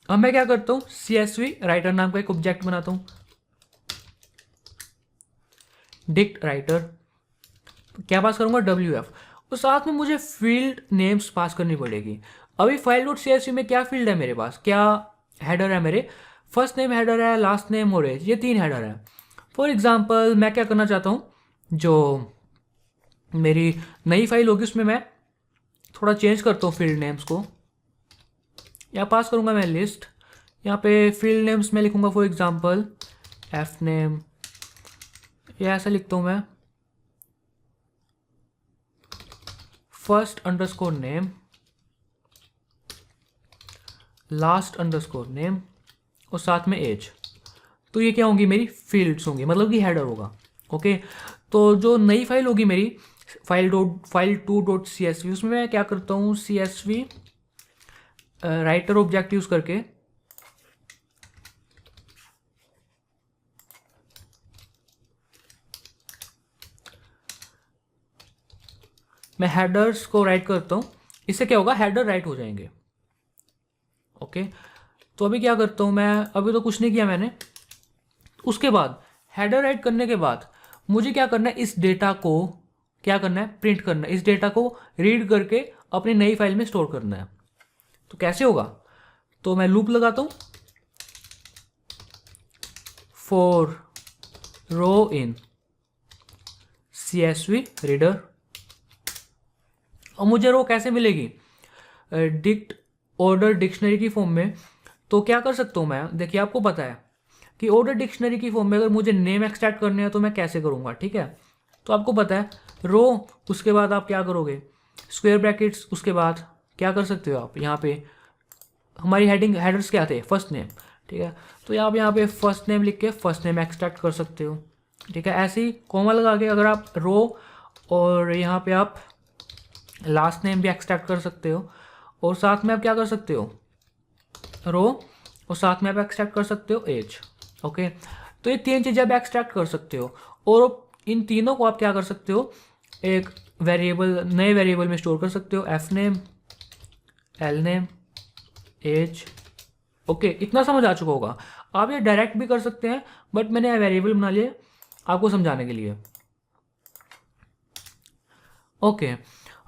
अब मैं क्या करता हूं, csv राइटर नाम का एक ऑब्जेक्ट बनाता हूं, डिक्ट राइटर, क्या पास करूंगा, wf, और साथ में मुझे फील्ड नेम्स पास करनी पड़ेगी। अभी फाइल डॉट csv में क्या फील्ड है मेरे पास, क्या हेडर है मेरे, फर्स्ट नेम हेडर है, लास्ट नेम और एज, ये 3 हेडर है। फॉर एग्जाम्पल मैं क्या करना चाहता हूँ, जो मेरी नई फाइल होगी उसमें मैं थोड़ा चेंज करता हूँ फील्ड नेम्स को, यहाँ पास करूँगा मैं लिस्ट, यहाँ पे फील्ड नेम्स में लिखूँगा फॉर एग्जांपल एफ नेम, या ऐसा लिखता हूँ मैं, first underscore name, last underscore name, और साथ में एज। तो ये क्या होंगी, मेरी फील्ड्स होंगी, मतलब कि हेडर होगा, ओके। तो जो नई फाइल होगी मेरी फाइल 2.csv, उसमें मैं क्या करता हूँ, csv राइटर ऑब्जेक्ट यूज करके मैं हेडर्स को राइट करता हूँ, इससे क्या होगा, हेडर राइट हो जाएंगे, ओके। तो अभी क्या करता हूँ मैं, अभी तो कुछ नहीं किया मैंने। उसके बाद हेडर राइट करने के बाद मुझे क्या करना है, इस डेटा को क्या करना है, प्रिंट करना है, इस डेटा को रीड करके अपनी नई फाइल में स्टोर करना है। तो कैसे होगा, तो मैं लूप लगाता हूँ, for row in csv reader, और मुझे रो कैसे मिलेगी, डिक्ट ऑर्डर डिक्शनरी की फॉर्म में। तो क्या कर सकता हूँ मैं, देखिए आपको पता है कि ऑर्डर डिक्शनरी की फॉर्म में अगर मुझे नेम एक्सट्रैक्ट करने हैं तो मैं कैसे करूँगा, ठीक है। तो आपको पता है रो, उसके बाद आप क्या करोगे, स्क्वायर ब्रैकेट्स, उसके बाद क्या कर सकते हो आप, यहाँ पे हमारी हेडर्स क्या थे, फर्स्ट नेम, ठीक है। तो आप यहाँ पे फर्स्ट नेम लिख के फर्स्ट नेम एक्सट्रैक्ट कर सकते हो, ठीक है। ऐसे ही कॉमा लगा के अगर आप रो और यहाँ पे आप लास्ट नेम भी एक्सट्रैक्ट कर सकते हो, और साथ में आप क्या कर सकते हो, रो, और साथ में आप एक्सट्रैक्ट कर सकते हो एज, ओके। तो ये 3 चीज़ें आप एक्सट्रैक्ट कर सकते हो, और इन तीनों को आप क्या कर सकते हो, एक वेरिएबल, नए वेरिएबल में स्टोर कर सकते हो, F name, L name, age, okay. इतना समझ आ चुका होगा। आप ये डायरेक्ट भी कर सकते हैं, बट मैंने वेरिएबल बना लिया आपको समझाने के लिए, ओके।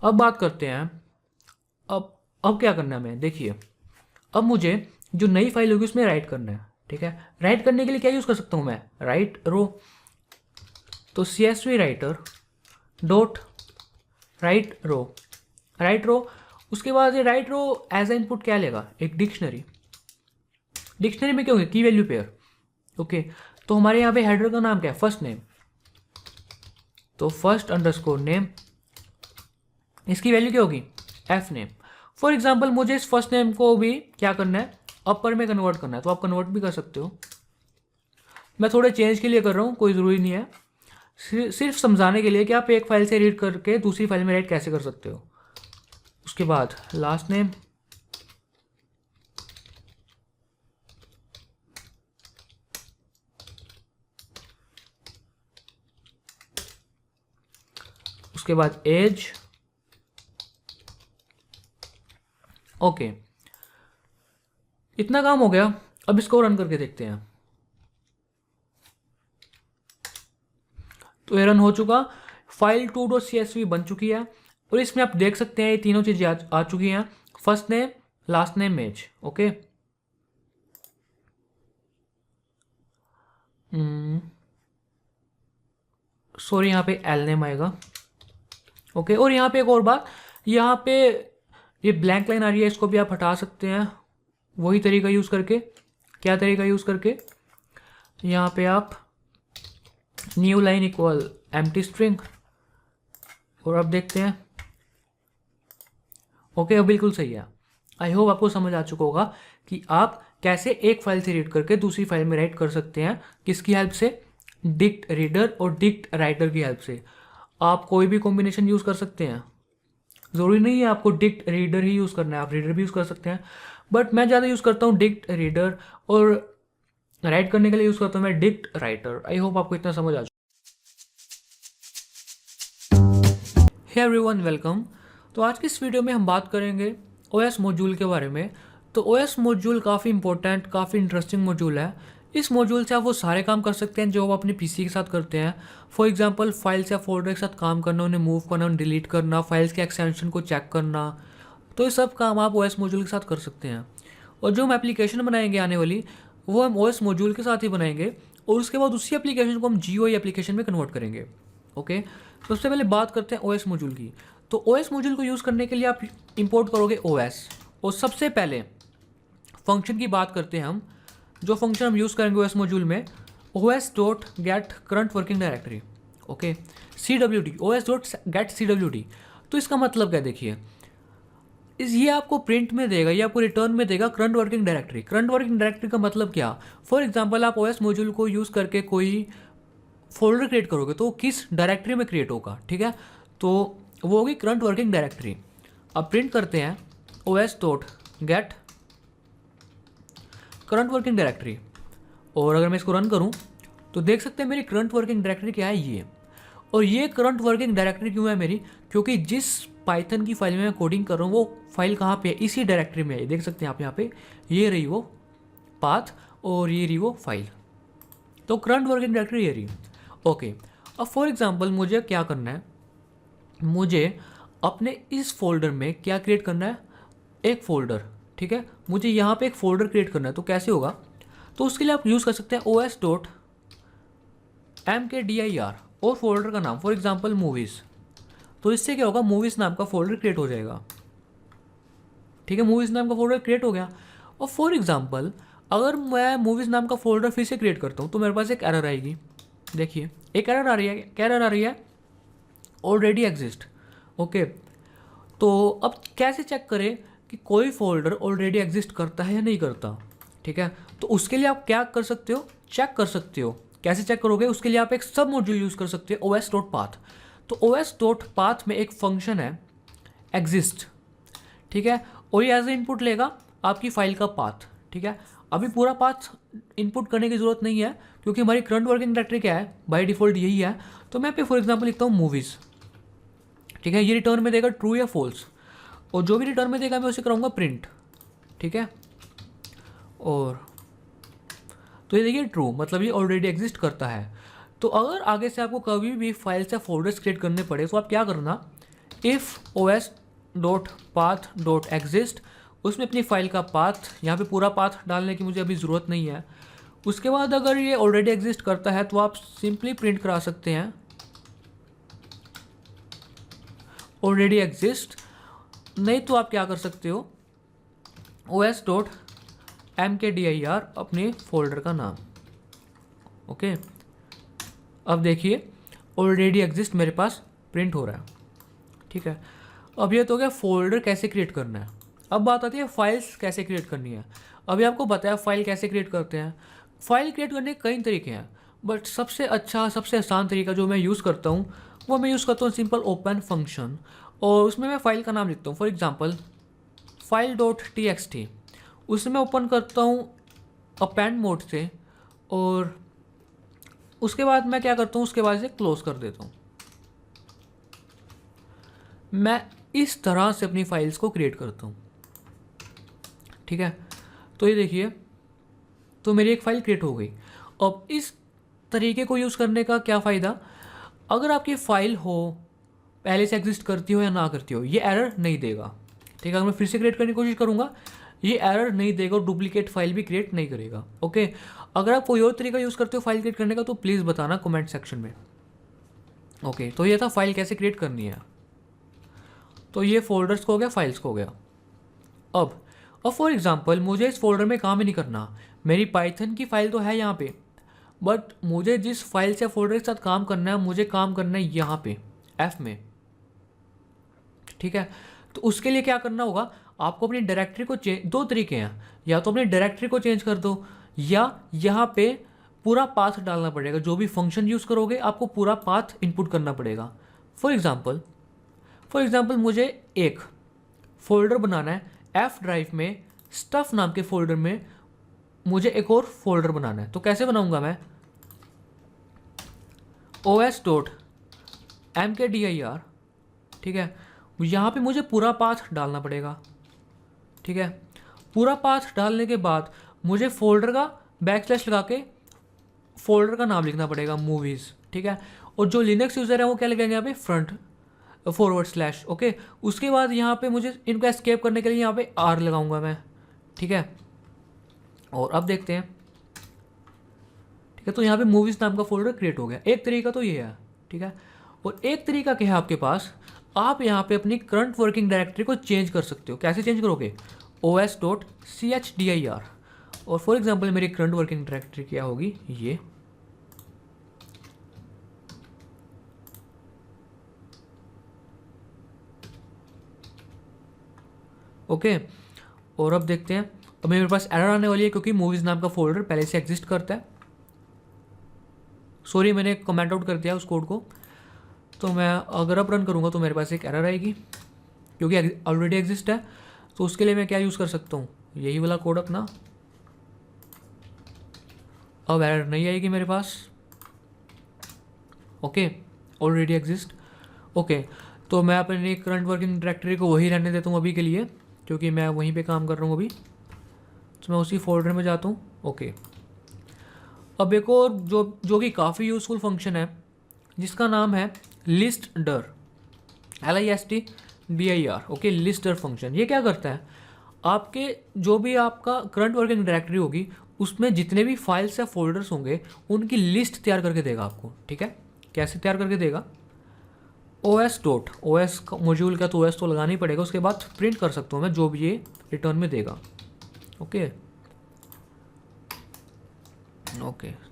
अब बात करते हैं, अब क्या करना है, मैं देखिए, अब मुझे जो नई फाइल होगी उसमें राइट करना है, ठीक है। राइट करने के लिए क्या यूज़ कर सकता हूँ मैं, राइट रो। तो csv writer dot write row, write row, उसके बाद ये write row as a input क्या लेगा, एक डिक्शनरी। डिक्शनरी में क्या होगा, की वैल्यू पेयर, ओके। तो हमारे यहाँ पे हेडर का नाम क्या है, फर्स्ट नेम, तो फर्स्ट अंडरस्कोर नेम, इसकी वैल्यू क्या होगी, एफ नेम। फॉर एग्जाम्पल मुझे इस फर्स्ट नेम को भी क्या करना है, अपर में कन्वर्ट करना है, तो आप कन्वर्ट भी कर सकते हो। मैं थोड़े चेंज के लिए कर रहा हूँ, कोई ज़रूरी नहीं है, सिर्फ समझाने के लिए कि आप एक फाइल से रीड करके दूसरी फाइल में राइट कैसे कर सकते हो। उसके बाद लास्ट नेम, उसके बाद एज, ओके। इतना काम हो गया। अब इसको रन करके देखते हैं। तो ये रन हो चुका, फाइल 2.csv बन चुकी है। और इसमें आप देख सकते हैं ये तीनों चीज़ें आ चुकी हैं, first name, last name, match. Okay, sorry यहाँ पे एल नेम आएगा। ओके, और यहाँ पे एक और बात, यहाँ पे ये ब्लैंक लाइन आ रही है, इसको भी आप हटा सकते हैं वही तरीका यूज़ करके। क्या तरीका यूज़ करके? यहाँ पे आप new line equal empty string, और अब देखते हैं। ओके, अब बिल्कुल सही है। आई होप आपको समझ आ चुका होगा कि आप कैसे एक फाइल से रीड करके दूसरी फाइल में राइट कर सकते हैं। किसकी हेल्प से? डिक्ट रीडर और डिक्ट राइटर की हेल्प से। आप कोई भी कॉम्बिनेशन यूज़ कर सकते हैं, ज़रूरी नहीं है आपको डिक्ट रीडर ही यूज़ करना है, आप रीडर भी यूज़ कर सकते हैं, बट मैं ज़्यादा यूज़ करता हूँ डिक्ट रीडर, और राइट करने के लिए यूज़ करता हूँ मैं डिक्ट राइटर। आई होप आपको इतना समझ आ चुका। Hey everyone, welcome. तो आज की इस वीडियो में हम बात करेंगे ओएस मॉड्यूल के बारे में। तो ओएस मॉड्यूल काफ़ी इंपॉर्टेंट, काफ़ी इंटरेस्टिंग मॉड्यूल है। इस मॉड्यूल से आप वो सारे काम कर सकते हैं जो आप अपने पीसी के साथ करते हैं। फॉर एग्जांपल, फाइल्स या फोल्डर के साथ काम करना, उन्हें मूव करना, उन्हें डिलीट करना, फाइल्स के एक्सटेंशन को चेक करना, तो ये सब काम आप ओएस मॉड्यूल के साथ कर सकते हैं। और जो हम एप्लीकेशन बनाएंगे आने वाली, वो हम ओएस मॉड्यूल के साथ ही बनाएंगे, और उसके बाद उसी एप्लीकेशन को हम जीयूआई एप्लीकेशन में कन्वर्ट करेंगे। ओके, तो सबसे पहले बात करते हैं ओएस मॉड्यूल की। तो ओएस मॉड्यूल को यूज़ करने के लिए आप इंपोर्ट करोगे ओएस, और सबसे पहले फंक्शन की बात करते हैं हम। जो फंक्शन हम यूज़ करेंगे ओएस मॉड्यूल में, OS dot gate current working directory. Okay, CWD, OS dot gate CWD। तो इसका मतलब क्या, देखिए, ये आपको प्रिंट में देगा, ये आपको रिटर्न में देगा current working directory. Current working directory का मतलब क्या? फॉर एग्जांपल, आप ओएस मॉड्यूल को यूज़ करके कोई फोल्डर क्रिएट करोगे तो किस डायरेक्टरी में क्रिएट होगा, ठीक है, तो वो होगी करंट वर्किंग डायरेक्टरी। अब प्रिंट करते हैं OS dot gate current working directory, और अगर मैं इसको रन करूं तो देख सकते हैं मेरी करंट वर्किंग डायरेक्टरी क्या है, ये। और ये करंट वर्किंग डायरेक्टरी क्यों है मेरी? क्योंकि जिस पाइथन की फाइल में मैं कोडिंग कर रहा हूँ वो फाइल कहाँ पे है? इसी डायरेक्टरी में है। देख सकते हैं आप यहाँ पे, ये रही वो पाथ और ये रही वो फाइल। तो करंट वर्किंग डायरेक्टरी ये रही। ओके, अब फॉर एग्जांपल मुझे क्या करना है, मुझे अपने इस फोल्डर में क्या क्रिएट करना है? एक फोल्डर, ठीक है, मुझे यहाँ पे एक फोल्डर क्रिएट करना है। तो कैसे होगा? तो उसके लिए आप यूज़ कर सकते हैं OS डॉट MKDIR और फोल्डर का नाम, फॉर एग्जांपल मूवीज़। तो इससे क्या होगा, मूवीज़ नाम का फोल्डर क्रिएट हो जाएगा, ठीक है, मूवीज़ नाम का फोल्डर क्रिएट हो गया। और फॉर एग्जांपल, अगर मैं मूवीज़ नाम का फोल्डर फिर से क्रिएट करता हूँ तो मेरे पास एक एरर आएगी। देखिए, एक एरर आ रही है। क्या एरर आ रही है? Already exist. ओके, तो अब कैसे चेक करें कि कोई फोल्डर ऑलरेडी एग्जिस्ट करता है या नहीं करता, ठीक है, तो उसके लिए आप क्या कर सकते हो, चेक कर सकते हो। कैसे चेक करोगे? उसके लिए आप एक सब मॉड्यूल यूज़ कर सकते हो, OS डॉट पाथ। तो OS डॉट पाथ में एक फंक्शन है एग्जिस्ट, ठीक है, और ये एज ए इनपुट लेगा आपकी फाइल का पाथ, ठीक है। अभी पूरा पाथ इनपुट करने की ज़रूरत नहीं है क्योंकि हमारी करंट वर्किंग डायरेक्टरी क्या है, बाय डिफ़ॉल्ट यही है। तो मैं पे फॉर एग्जांपल लिखता हूँ मूवीज़, ठीक है, ये रिटर्न में देगा ट्रू या फॉल्स, और जो भी रिटर्न में देगा मैं उसे कराऊंगा प्रिंट, ठीक है। और तो ये देखिए ट्रू, मतलब ये ऑलरेडी एग्जिस्ट करता है। तो अगर आगे से आपको कभी भी फाइल्स या फोल्डर्स क्रिएट करने पड़े तो आप क्या करना, if OS dot path dot exist, उसमें अपनी फाइल का पाथ, यहाँ पे पूरा पाथ डालने की मुझे अभी ज़रूरत नहीं है। उसके बाद अगर ये ऑलरेडी एग्जिस्ट करता है तो आप सिंपली प्रिंट करा सकते हैं ऑलरेडी एग्जिस्ट। नहीं तो आप क्या कर सकते हो, OS डॉट MKDIR अपने फोल्डर का नाम। ओके, अब देखिए ऑलरेडी एग्जिस्ट मेरे पास प्रिंट हो रहा है, ठीक है। अब ये तो क्या फोल्डर कैसे क्रिएट करना है। अब बात आती है फाइल्स कैसे क्रिएट करनी है। अभी आपको बताया फाइल कैसे क्रिएट करते हैं। फाइल क्रिएट करने के कई तरीके हैं, बट सबसे अच्छा, सबसे आसान तरीका जो मैं यूज़ करता हूँ वो मैं यूज़ करता हूँ सिंपल ओपन फंक्शन, और उसमें मैं फाइल का नाम लिखता हूँ, for example file dot TXT। उसे मैं ओपन करता हूँ अपेंड मोड से, और उसके बाद मैं क्या करता हूँ, उसके बाद से क्लोज कर देता हूँ। मैं इस तरह से अपनी फाइल्स को क्रिएट करता हूँ, ठीक है। तो ये देखिए, तो मेरी एक फ़ाइल क्रिएट हो गई। अब इस तरीके को यूज़ करने का क्या फ़ायदा, अगर आपकी फ़ाइल हो पहले से एग्जिस्ट करती हो या ना करती हो, ये एरर नहीं देगा। ठीक है, अगर मैं फिर से क्रिएट करने की कोशिश करूँगा ये एरर नहीं देगा और डुप्लीकेट फाइल भी क्रिएट नहीं करेगा। ओके, अगर आप कोई और तरीका यूज़ करते हो फाइल क्रिएट करने का तो प्लीज़ बताना कमेंट सेक्शन में। ओके, तो ये था फाइल कैसे क्रिएट करनी है। तो ये फोल्डर्स को हो गया, फाइल्स को हो गया। अब फॉर एग्जांपल मुझे इस फोल्डर में काम ही नहीं करना, मेरी पाइथन की फाइल तो है यहाँ पे, बट मुझे जिस फाइल से फोल्डर के साथ काम करना है मुझे काम करना है यहाँ पे एफ में। ठीक है, तो उसके लिए क्या करना होगा, आपको अपनी डायरेक्टरी को चेंज, दो तरीके हैं, या तो अपनी डायरेक्टरी को चेंज कर दो या यहाँ पे पूरा पाथ डालना पड़ेगा। जो भी फंक्शन यूज़ करोगे आपको पूरा पाथ इनपुट करना पड़ेगा। फॉर एग्जाम्पल मुझे एक फोल्डर बनाना है एफ ड्राइव में, स्टफ नाम के फोल्डर में मुझे एक और फोल्डर बनाना है। तो कैसे बनाऊंगा मैं, os.mkdir, ठीक है, यहाँ पे मुझे पूरा पाथ डालना पड़ेगा। ठीक है, पूरा पाथ डालने के बाद मुझे फोल्डर का बैकस्लैश लगा के फोल्डर का नाम लिखना पड़ेगा मूवीज़। ठीक है, और जो लिनक्स यूज़र है वो क्या लगाएंगे यहाँ पे फ्रंट /। ओके, उसके बाद यहाँ पे मुझे इनको एस्केप करने के लिए यहाँ पे आर लगाऊंगा मैं। ठीक है, और अब देखते हैं। ठीक है, तो यहाँ पे मूवीज़ नाम का फोल्डर क्रिएट हो गया। एक तरीका तो ये है। ठीक है, और एक तरीका क्या है आपके पास, आप यहाँ पे अपनी करंट वर्किंग डायरेक्टरी को चेंज कर सकते हो। कैसे चेंज करोगे, os.chdir, और फॉर एग्जांपल मेरी करंट वर्किंग डायरेक्टरी क्या होगी, ये। ओके, और अब देखते हैं। अब मेरे पास एरर आने वाली है क्योंकि मूवीज़ नाम का फोल्डर पहले से एग्जिस्ट करता है। सॉरी, मैंने कमेंट आउट कर दिया उस कोड को। तो मैं अगर अब रन करूँगा तो मेरे पास एक एरर आएगी क्योंकि ऑलरेडी एग्जिस्ट है। तो उसके लिए मैं क्या यूज़ कर सकता हूँ, यही वाला कोड अपना। अब एरर नहीं आएगी मेरे पास। Okay, already exist. ओके, तो मैं अपनी करंट वर्किंग डायरेक्टरी को वही रहने देता हूँ अभी के लिए, क्योंकि मैं वहीं पे काम कर रहा हूँ अभी। तो मैं उसी फोल्डर में जाता हूँ। ओके, अब एक और जो कि काफ़ी यूज़फुल फंक्शन है जिसका नाम है लिस्ट डर, LISTDIR। ओके, लिस्ट डर फंक्शन ये क्या करता है, आपके जो भी आपका करंट वर्किंग डायरेक्टरी होगी उसमें जितने भी फाइल्स या फोल्डर्स होंगे उनकी लिस्ट तैयार करके देगा आपको। ठीक है, कैसे तैयार करके देगा, OS मॉड्यूल का तो OS तो लगाना ही पड़ेगा, उसके बाद प्रिंट कर सकता हूँ मैं जो भी ये रिटर्न में देगा। ओके,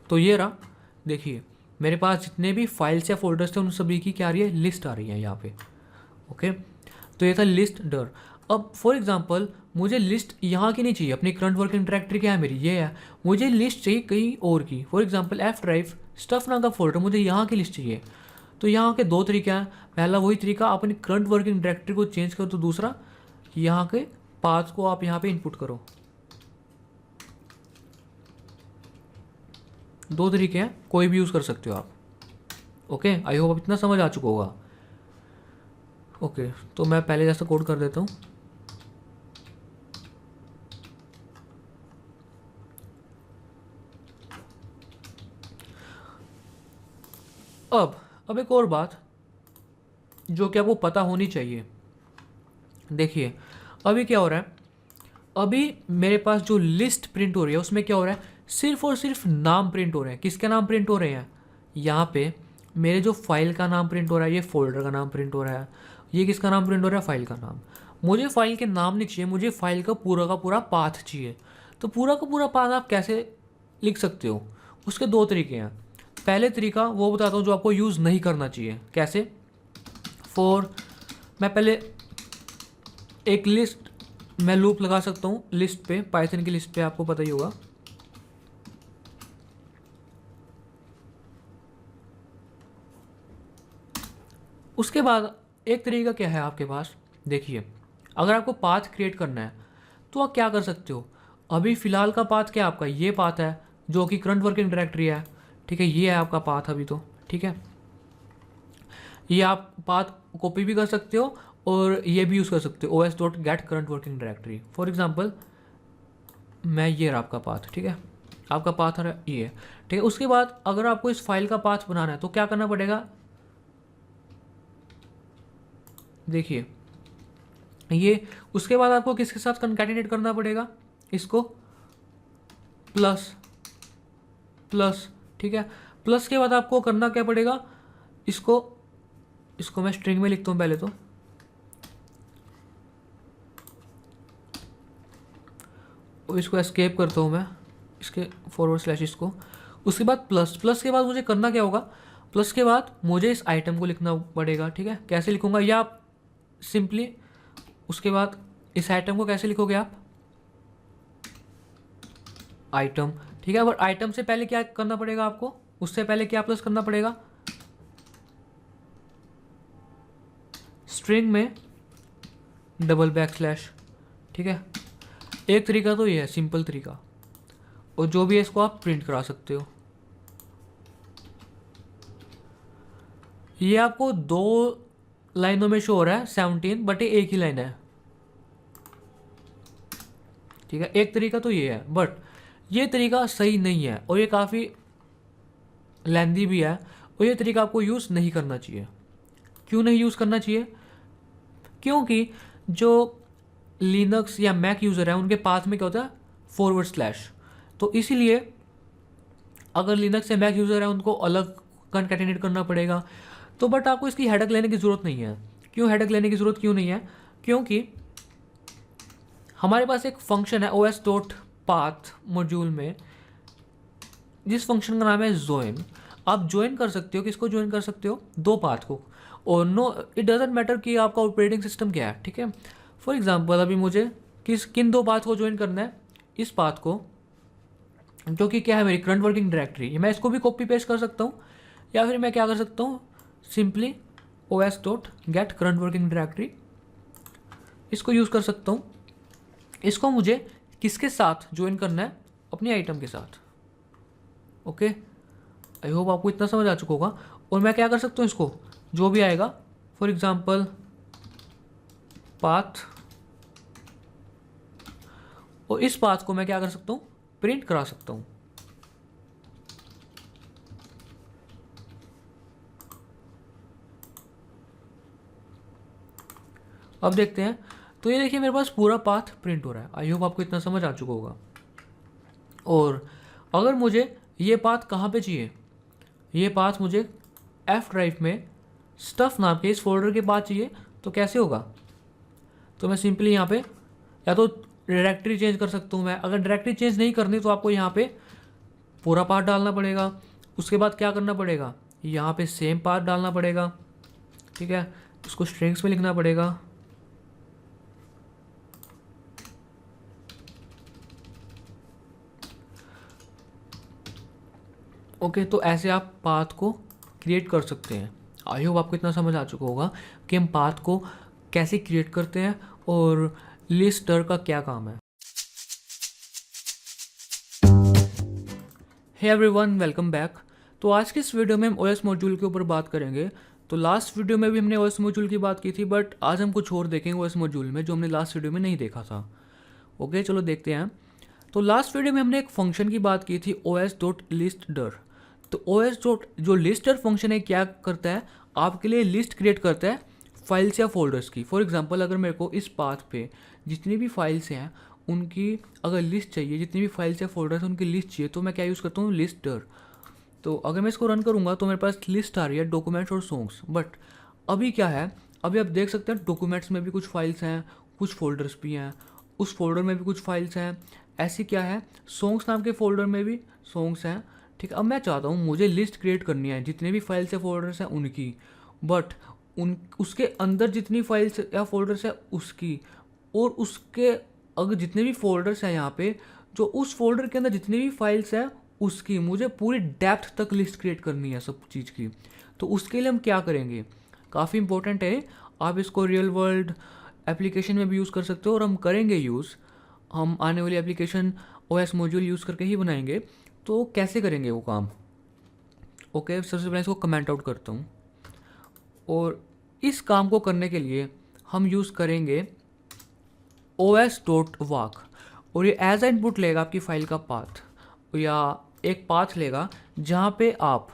तो ये रहा, देखिए मेरे पास जितने भी फाइल्स या फोल्डर्स थे उन सभी की क्या आ रही है, लिस्ट आ रही है यहाँ पे। ओके, तो ये था लिस्ट डर। अब फॉर एग्जांपल मुझे लिस्ट यहाँ की नहीं चाहिए, अपनी करंट वर्किंग डायरेक्टरी क्या है मेरी, ये है, मुझे लिस्ट चाहिए कहीं और की। For example F drive stuff नाम का फोल्डर, मुझे यहाँ की लिस्ट चाहिए। तो यहाँ के दो तरीके हैं, पहला वही तरीका अपनी करंट वर्किंग डायरेक्टरी को चेंज करो, तो दूसरा यहाँ के पाथ को आप यहाँ पे इनपुट करो। दो तरीके हैं, कोई भी यूज़ कर सकते हो आप। ओके, आई होप अब इतना समझ आ चुका होगा। ओके, तो मैं पहले जैसा कोड कर देता हूँ। अब एक और बात जो कि आपको पता होनी चाहिए। देखिए अभी क्या हो रहा है, अभी मेरे पास जो लिस्ट प्रिंट हो रही है उसमें क्या हो रहा है, सिर्फ और सिर्फ नाम प्रिंट हो रहे हैं। किसके नाम प्रिंट हो रहे हैं, यहाँ पे मेरे जो फाइल का नाम प्रिंट हो रहा है, ये फोल्डर का नाम प्रिंट हो रहा है, ये किसका नाम प्रिंट हो रहा है, फाइल का नाम। मुझे फाइल के नाम नहीं चाहिए, मुझे फाइल का पूरा पाथ चाहिए। तो पूरा का पूरा पाथ आप कैसे लिख सकते हो, उसके दो तरीके हैं। पहले तरीका वो बताता हूँ जो आपको यूज़ नहीं करना चाहिए। कैसे, मैं पहले एक लिस्ट मैं लूप लगा सकता हूँ लिस्ट पे, पाइथन की लिस्ट पे, आपको पता ही होगा। उसके बाद एक तरीका क्या है आपके पास, देखिए अगर आपको पाथ क्रिएट करना है तो आप क्या कर सकते हो, अभी फ़िलहाल का पाथ क्या आपका ये पाथ है जो कि करंट वर्किंग डायरेक्टरी है। ठीक है, ये है आपका पाथ अभी तो। ठीक है, ये आप पाथ कॉपी भी कर सकते हो और ये भी यूज़ कर सकते हो, os.get current working directory. For example मैं ये रहा आपका पाथ। ठीक है, आपका पाथ है ये। ठीक है, उसके बाद अगर आपको इस फाइल का पाथ बनाना है तो क्या करना पड़ेगा, देखिए ये, उसके बाद आपको किसके साथ कंकैटिनेट करना पड़ेगा, इसको प्लस प्लस, ठीक है। प्लस के बाद आपको करना क्या पड़ेगा, इसको इसको मैं स्ट्रिंग में लिखता हूँ पहले तो, और इसको एस्केप करता हूँ मैं, इसके फॉरवर्ड स्लैश इसको, उसके बाद प्लस, प्लस के बाद मुझे करना क्या होगा, प्लस के बाद मुझे इस आइटम को लिखना पड़ेगा, ठीक है। कैसे लिखूंगा, या आप सिंपली उसके बाद इस आइटम को कैसे लिखोगे आप, आइटम, ठीक है। और आइटम से पहले क्या करना पड़ेगा आपको, उससे पहले क्या प्लस करना पड़ेगा, स्ट्रिंग में डबल बैक स्लैश, ठीक है। एक तरीका तो ये है, सिंपल तरीका, और जो भी है इसको आप प्रिंट करा सकते हो। ये आपको 2 लाइनों में शो हो रहा है 17, बट ये एक ही लाइन है, ठीक है। एक तरीका तो ये है, बट ये तरीका सही नहीं है और ये काफ़ी लेंदी भी है, और ये तरीका आपको यूज़ नहीं करना चाहिए। क्यों नहीं यूज़ करना चाहिए, क्योंकि जो लिनक्स या मैक यूज़र है उनके पाथ में क्या होता है, फॉरवर्ड स्लैश, तो इसीलिए अगर लिनक्स या मैक यूज़र है उनको अलग कंकैटिनेट करना पड़ेगा। तो बट आपको इसकी हेडक लेने की ज़रूरत नहीं है। क्यों हेडक लेने की ज़रूरत क्यों नहीं है, क्योंकि हमारे पास एक फंक्शन है os.path मॉड्यूल में, जिस फंक्शन का नाम है ज्वाइन। आप ज्वाइन कर सकते हो, किसको ज्वाइन कर सकते हो, 2 पाथ को, और नो इट डजेंट मैटर कि आपका ऑपरेटिंग सिस्टम क्या है, ठीक है। फॉर एग्जांपल अभी मुझे किन 2 पाथ को ज्वाइन करना है, इस पाथ को जो कि क्या है मेरी करंट वर्किंग डायरेक्टरी, मैं इसको भी कॉपी पेस्ट कर सकता हूँ, या फिर मैं क्या कर सकता हूँ, simply os.get current working directory, इसको यूज़ कर सकता हूँ। इसको मुझे किसके साथ ज्वाइन करना है, अपनी आइटम के साथ, ओके। आई होप आपको इतना समझ आ चुका होगा। और मैं क्या कर सकता हूँ, इसको जो भी आएगा, फॉर एग्जांपल पाथ, और इस पाथ को मैं क्या कर सकता हूँ, प्रिंट करा सकता हूँ। अब देखते हैं, तो ये देखिए मेरे पास पूरा पाथ प्रिंट हो रहा है। आई होप आपको इतना समझ आ चुका होगा। और अगर मुझे ये पाथ कहाँ पे चाहिए, ये पाथ मुझे एफ ड्राइव में स्टफ नाम के इस फोल्डर के पास चाहिए, तो कैसे होगा, तो मैं सिंपली यहाँ पे या तो डायरेक्टरी चेंज कर सकता हूँ मैं। अगर डायरेक्टरी चेंज नहीं करनी तो आपको यहाँ पे पूरा पाथ डालना पड़ेगा। उसके बाद क्या करना पड़ेगा, यहाँ पे सेम पाथ डालना पड़ेगा, ठीक है। उसको स्ट्रिंग्स में लिखना पड़ेगा, ओके। तो ऐसे आप पाथ को क्रिएट कर सकते हैं। आई होप आपको इतना समझ आ चुका होगा कि हम पाथ को कैसे क्रिएट करते हैं और लिस्टर का क्या काम है। Hey everyone, welcome back. तो आज की इस वीडियो में हम ओएस मॉड्यूल के ऊपर बात करेंगे। तो लास्ट वीडियो में भी हमने ओएस मॉड्यूल की बात की थी, बट आज हम कुछ और देखेंगे ओएस मॉड्यूल में जो हमने लास्ट वीडियो में नहीं देखा था। ओके, चलो देखते हैं। तो लास्ट वीडियो में हमने एक फंक्शन की बात की थी os.listdir। तो जो लिस्टर फंक्शन है क्या करता है, आपके लिए लिस्ट क्रिएट करता है फाइल्स या फोल्डर्स की। फॉर एग्जांपल अगर मेरे को इस पाथ पे जितनी भी फाइल्स हैं उनकी अगर लिस्ट चाहिए, जितनी भी फाइल्स या फोल्डर्स उनकी लिस्ट चाहिए, तो मैं क्या यूज़ करता हूँ, लिस्टर। तो अगर मैं इसको रन करूँगा तो मेरे पास लिस्ट आ रही है डॉक्यूमेंट्स और सॉन्ग्स। बट अभी क्या है, अभी आप देख सकते हैं डॉक्यूमेंट्स में भी कुछ फाइल्स हैं, कुछ फोल्डर्स भी हैं, उस फोल्डर में भी कुछ फाइल्स हैं। ऐसी क्या है, सॉन्ग्स नाम के फोल्डर में भी सॉन्ग्स हैं, ठीक है। अब मैं चाहता हूँ मुझे लिस्ट क्रिएट करनी है जितने भी फाइल्स या फोल्डर्स हैं उनकी, बट उसके अंदर जितनी फाइल्स या फोल्डर्स है उसकी, और उसके अगर जितने भी फोल्डर्स हैं यहाँ पे, जो उस फोल्डर के अंदर जितनी भी फाइल्स हैं उसकी मुझे पूरी डेप्थ तक लिस्ट क्रिएट करनी है सब चीज़ की। तो उसके लिए हम क्या करेंगे, काफ़ी इंपॉर्टेंट है, आप इसको रियल वर्ल्ड एप्लीकेशन में भी यूज़ कर सकते हो, और हम करेंगे यूज़, हम आने वाली एप्लीकेशन ओएस मॉड्यूल यूज़ करके ही बनाएंगे। तो कैसे करेंगे वो काम, ओके। सबसे पहले इसको कमेंट आउट करता हूँ, और इस काम को करने के लिए हम यूज़ करेंगे os.walk, और ये एज ए इनपुट लेगा आपकी फाइल का पाथ, या एक पाथ लेगा जहाँ पे आप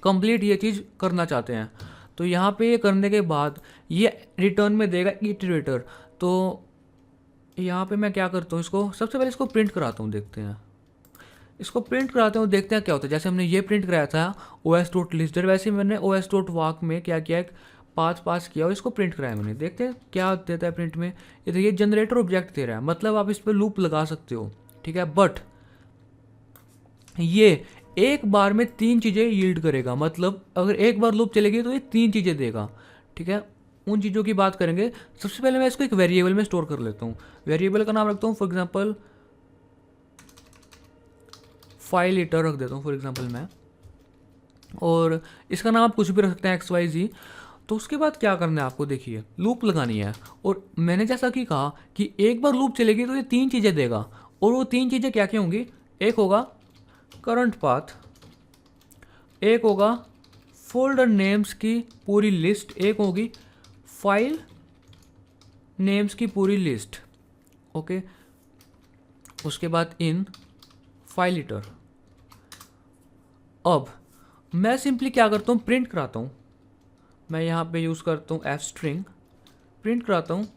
कंप्लीट ये चीज़ करना चाहते हैं। तो यहाँ पे ये करने के बाद ये रिटर्न में देगा इटरेटर। तो यहाँ पे मैं क्या करता हूँ, इसको सबसे पहले इसको प्रिंट कराता हूँ, देखते हैं इसको प्रिंट कराते हैं, देखते हैं क्या होता है। जैसे हमने ये प्रिंट कराया था os.listdir, वैसे ही मैंने os.walk में क्या किया, एक पाथ पास किया और इसको प्रिंट कराया मैंने। देखते हैं क्या देता है प्रिंट में। ये देखिए जनरेटर ऑब्जेक्ट दे रहा है, मतलब आप इस पर लूप लगा सकते हो, ठीक है। बट ये एक बार में 3 चीज़ें यील्ड करेगा, मतलब अगर एक बार लूप चलेगी तो ये 3 चीज़ें देगा, ठीक है। उन चीज़ों की बात करेंगे। सबसे पहले मैं इसको एक वेरिएबल में स्टोर कर लेता हूँ। वेरिएबल का नाम रखता हूँ फॉर एग्जांपल फाइल ईटर रख देता हूँ फॉर एग्जांपल मैं, और इसका नाम आप कुछ भी रख सकते हैं XYZ। तो उसके बाद क्या करना है आपको, देखिए लूप लगानी है। और मैंने जैसा कि कहा कि एक बार लूप चलेगी तो ये 3 चीज़ें देगा, और वो 3 चीज़ें क्या क्या होंगी, एक होगा करंट पाथ, एक होगा फोल्डर नेम्स की पूरी लिस्ट, एक होगी फाइल नेम्स की पूरी लिस्ट, ओके। उसके बाद इन फाइल ईटर। अब मैं सिंपली क्या करता हूँ, प्रिंट कराता हूँ। मैं यहाँ पे यूज़ करता हूँ f स्ट्रिंग, प्रिंट कराता हूँ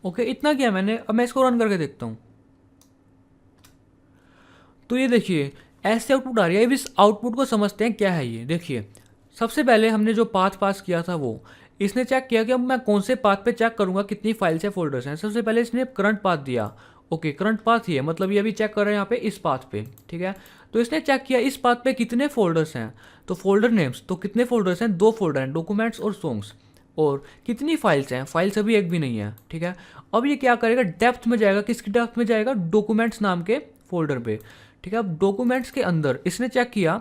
ओके, इतना किया मैंने। अब मैं इसको रन करके देखता हूँ। तो ये देखिए ऐसे आउटपुट आ रही है। अब इस आउटपुट को समझते हैं क्या है ये। देखिए सबसे पहले हमने जो पाथ पास किया था वो इसने चेक किया कि अब मैं कौन से पाथ पे चेक करूंगा कितनी फाइल्स या फोल्डर्स हैं। सबसे पहले इसने करंट पाथ दिया, ओके करंट पाथ ही है, मतलब ये अभी चेक कर रहे हैं यहाँ पे इस पाथ पे, ठीक है। तो इसने चेक किया इस पाथ पे कितने फोल्डर्स हैं, तो फोल्डर नेम्स, तो कितने फोल्डर्स हैं, 2 फोल्डर हैं, डॉक्यूमेंट्स और सॉन्ग्स। और कितनी फाइल्स हैं, फाइल्स अभी एक भी नहीं है, ठीक है। अब ये क्या करेगा, डेप्थ में जाएगा, किसकी डेप्थ में जाएगा, डॉक्यूमेंट्स नाम के फोल्डर पे, ठीक है। अब डॉक्यूमेंट्स के अंदर इसने चेक किया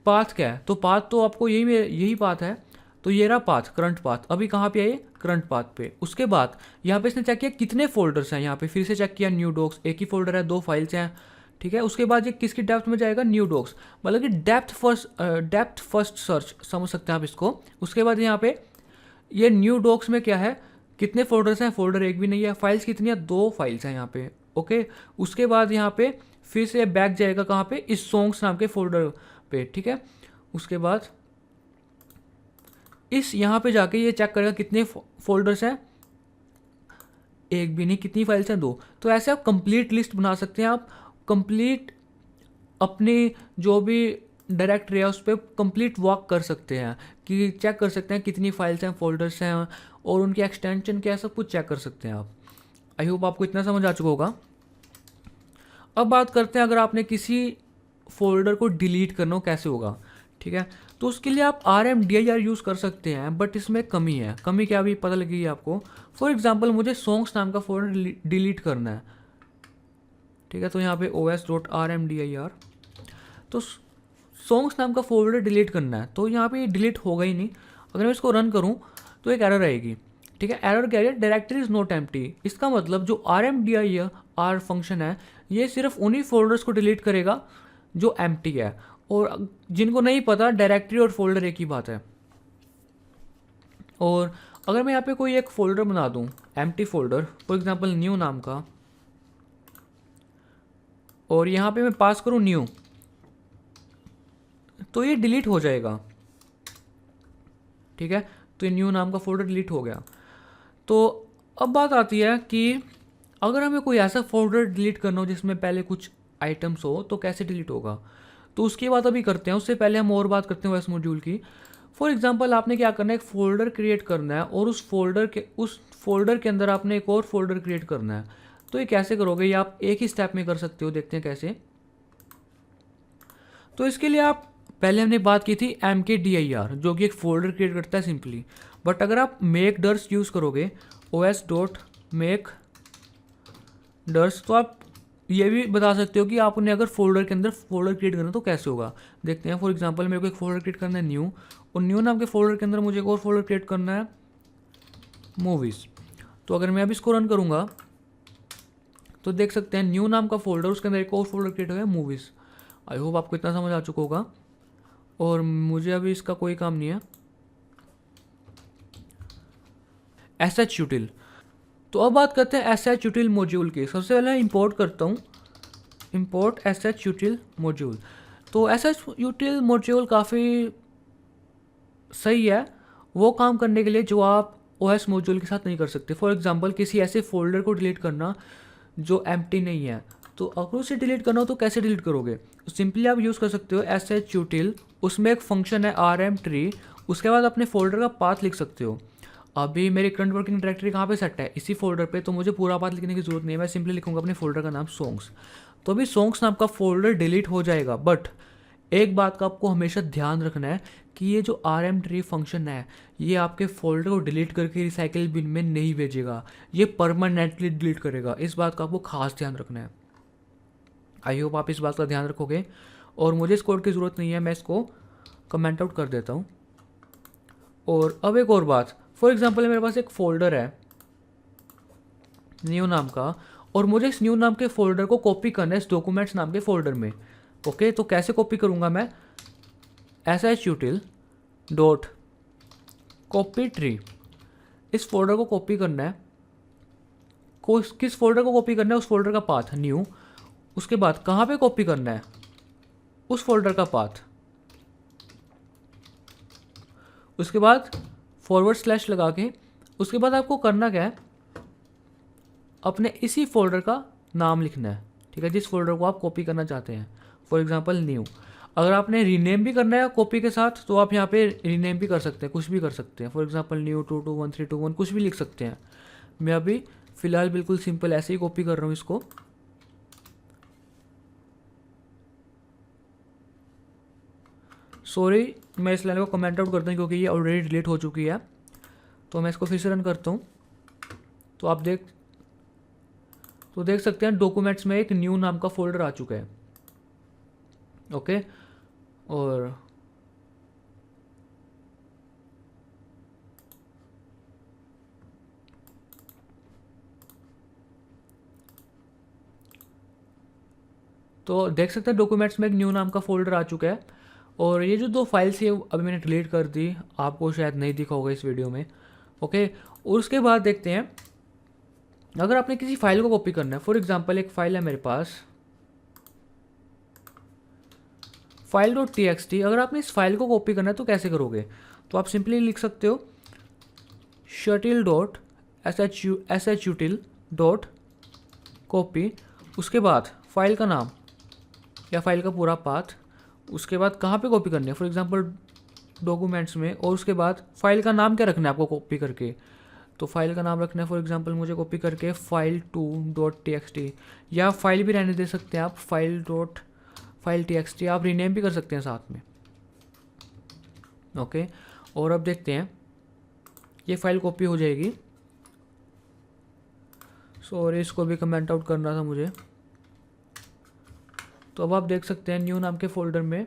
पाथ क्या है, तो पाथ तो आपको यही पाथ है, तो ये रहा पाथ, करंट पाथ। अभी कहाँ पे आए, करंट पाथ पे। उसके बाद यहाँ पे इसने चेक किया कितने फोल्डर्स हैं, यहाँ पे फिर से चेक किया न्यू डॉक्स, एक ही फोल्डर है, 2 फाइल्स हैं, ठीक है। उसके बाद ये किसकी डेप्थ में जाएगा, न्यू डॉक्स, मतलब कि डेप्थ फर्स्ट सर्च समझ सकते हैं आप इसको। उसके बाद यहाँ पे ये न्यू डॉक्स में क्या है, कितने फोल्डर्स हैं, फोल्डर एक भी नहीं है, फाइल्स कितनी है, 2 फाइल्स हैं यहाँ पे, ओके। उसके बाद यहाँ पे फिर से बैक जाएगा कहाँ पे, इस सॉन्ग्स नाम के फोल्डर पे, ठीक है। उसके बाद इस यहाँ पे जाके ये चेक करेगा कितने फोल्डर्स हैं, एक भी नहीं, कितनी फाइल्स हैं, 2। तो ऐसे आप कंप्लीट लिस्ट बना सकते हैं। आप कंप्लीट अपनी जो भी डायरेक्टरी है उस पर कंप्लीट वॉक कर सकते हैं, कि चेक कर सकते हैं कितनी फाइल्स हैं, फोल्डर्स हैं, और उनकी एक्सटेंशन क्या है, सब कुछ चेक कर सकते हैं आप। आई होप आपको इतना समझ आ चुका होगा। अब बात करते हैं अगर आपने किसी फोल्डर को डिलीट करना हो कैसे होगा, ठीक है। तो उसके लिए आप RMDIR यूज़ कर सकते हैं, बट इसमें कमी है। कमी क्या अभी पता लगेगी आपको। फॉर एग्जांपल मुझे सॉन्ग्स नाम का फोल्डर डिलीट करना है, ठीक है। तो यहाँ पे os.rmdir, तो सॉन्ग्स नाम का फोल्डर डिलीट करना है, तो यहाँ पे ये डिलीट होगा ही नहीं। अगर मैं इसको रन करूँ तो एक एरर आएगी, ठीक है। एरर क्या है, डायरेक्टरी इज़ नॉट एम्प्टी। इसका मतलब जो RMDIR फंक्शन है ये सिर्फ उन्हीं फोल्डर्स को डिलीट करेगा जो एम्प्टी है। और जिनको नहीं पता, डायरेक्टरी और फोल्डर एक ही बात है। और अगर मैं यहाँ पे कोई एक फोल्डर बना दूँ, empty folder, for example new नाम का, और यहाँ पे मैं पास करूँ न्यू, तो ये डिलीट हो जाएगा, ठीक है। तो ये न्यू नाम का फोल्डर डिलीट हो गया। तो अब बात आती है कि अगर हमें कोई ऐसा फोल्डर डिलीट करना हो जिसमें पहले कुछ आइटम्स हो, तो कैसे डिलीट होगा। तो उसकी बात अभी करते हैं। उससे पहले हम और बात करते हैं OS मॉड्यूल की। फॉर एग्जांपल आपने क्या करना है, एक फ़ोल्डर क्रिएट करना है, और उस फोल्डर के अंदर आपने एक और फोल्डर क्रिएट करना है। तो ये कैसे करोगे, ये आप एक ही स्टेप में कर सकते हो। देखते हैं कैसे। तो इसके लिए आप पहले हमने बात की थी mkdir, जो कि एक फ़ोल्डर क्रिएट करता है सिंपली। बट अगर आप मेक डर्स यूज़ करोगे, os.make डर्स, तो आप ये भी बता सकते हो कि आपने अगर फोल्डर के अंदर फोल्डर क्रिएट करना तो कैसे होगा। देखते हैं, फॉर एग्जांपल मेरे को एक फोल्डर क्रिएट करना है न्यू, और न्यू नाम के फोल्डर के अंदर मुझे एक और फोल्डर क्रिएट करना है मूवीज़। तो अगर मैं अभी इसको रन करूँगा तो देख सकते हैं न्यू नाम का फोल्डर, उसके अंदर एक और फोल्डर क्रिएट हो गया मूवीज़। आई होप आपको इतना समझ आ चुका होगा, और मुझे अभी इसका कोई काम नहीं है। एसएच यूटिल, तो अब बात करते हैं एसएच यूटिल मॉड्यूल की। सबसे पहले इंपोर्ट करता हूँ, इंपोर्ट एसएच यूटिल मॉड्यूल। तो एसएच यूटिल मॉड्यूल काफ़ी सही है वो काम करने के लिए जो आप ओएस मॉड्यूल के साथ नहीं कर सकते। फॉर एग्जांपल किसी ऐसे फोल्डर को डिलीट करना जो एम्प्टी नहीं है, तो अगर उसे डिलीट करना हो तो कैसे डिलीट करोगे। सिंपली आप यूज़ कर सकते हो एसएच यूटिल, उसमें एक फंक्शन है rm ट्री, उसके बाद अपने फोल्डर का पाथ लिख सकते हो। अभी मेरी करंट वर्किंग डायरेक्टरी कहाँ पे सेट है, इसी फोल्डर पे, तो मुझे पूरा पाथ लिखने की जरूरत नहीं है। मैं सिंपली लिखूंगा अपने फोल्डर का नाम सॉन्ग्स। तो अभी सॉन्ग्स नाम का फोल्डर डिलीट हो जाएगा, बट एक बात का आपको हमेशा ध्यान रखना है कि ये जो rm ट्री फंक्शन है ये आपके फोल्डर को डिलीट करके रिसाइकिल बिन में नहीं भेजेगा, ये परमानेंटली डिलीट करेगा। इस बात का आपको खास ध्यान रखना है। आई होप आप इस बात का ध्यान रखोगे, और मुझे इस कोड की ज़रूरत नहीं है, मैं इसको कमेंट आउट कर देता हूँ। और अब एक और बात, फॉर एग्जांपल मेरे पास एक फ़ोल्डर है न्यू नाम का, और मुझे इस न्यू नाम के फोल्डर को कॉपी करना है इस डॉक्यूमेंट्स नाम के फोल्डर में। ओके, तो कैसे कॉपी करूँगा मैं, एसएच यूटिल डॉट कॉपी ट्री, इस फोल्डर को कॉपी करना है। किस फोल्डर को कॉपी करना है, उस फोल्डर का पाथ न्यू, उसके बाद कहाँ पे कॉपी करना है, उस फोल्डर का पाथ, उसके बाद फॉरवर्ड स्लैश लगा के, उसके बाद आपको करना क्या है, अपने इसी फोल्डर का नाम लिखना है। ठीक है, जिस फोल्डर को आप कॉपी करना चाहते हैं, फॉर एग्जांपल न्यू। अगर आपने रीनेम भी करना है कॉपी के साथ तो आप यहाँ पे रीनेम भी कर सकते हैं, कुछ भी कर सकते हैं। फॉर एग्जांपल न्यू 221321 कुछ भी लिख सकते हैं। मैं अभी फ़िलहाल बिल्कुल सिंपल ऐसे ही कॉपी कर रहा हूँ इसको। सॉरी, मैं इस लाइन को कमेंट आउट करता हूँ क्योंकि ये ऑलरेडी डिलीट हो चुकी है। तो मैं इसको फिर से रन करता हूँ, तो आप देख सकते हैं डॉक्यूमेंट्स में एक न्यू नाम का फोल्डर आ चुका है। ओके, और तो देख सकते हैं डॉक्यूमेंट्स में एक न्यू नाम का फोल्डर आ चुका है। और ये जो दो फाइल्स है अभी मैंने डिलीट कर दी, आपको शायद नहीं दिखा होगा इस वीडियो में। ओके, और उसके बाद देखते हैं अगर आपने किसी फाइल को कॉपी करना है। फॉर एग्जांपल एक फाइल है मेरे पास file dot T X T, अगर आपने इस फाइल को कॉपी करना है तो कैसे करोगे, तो आप सिंपली लिख सकते हो shutil dot S H util dot copy, उसके बाद फाइल का नाम या फाइल का पूरा पाथ, उसके बाद कहाँ पे कॉपी करनी है, फॉर एग्जांपल डॉक्यूमेंट्स में, और उसके बाद फाइल का नाम क्या रखना है आपको कॉपी करके, तो फाइल का नाम रखना है फॉर एग्जांपल मुझे कॉपी करके file2.txt, या फाइल भी रहने दे सकते हैं आप, file.txt, आप रीनेम भी कर सकते हैं साथ में। ओके, और अब देखते हैं ये फाइल कॉपी हो जाएगी। सॉरी, इसको भी कमेंट आउट करना था मुझे। तो अब आप देख सकते हैं न्यू नाम के फोल्डर में,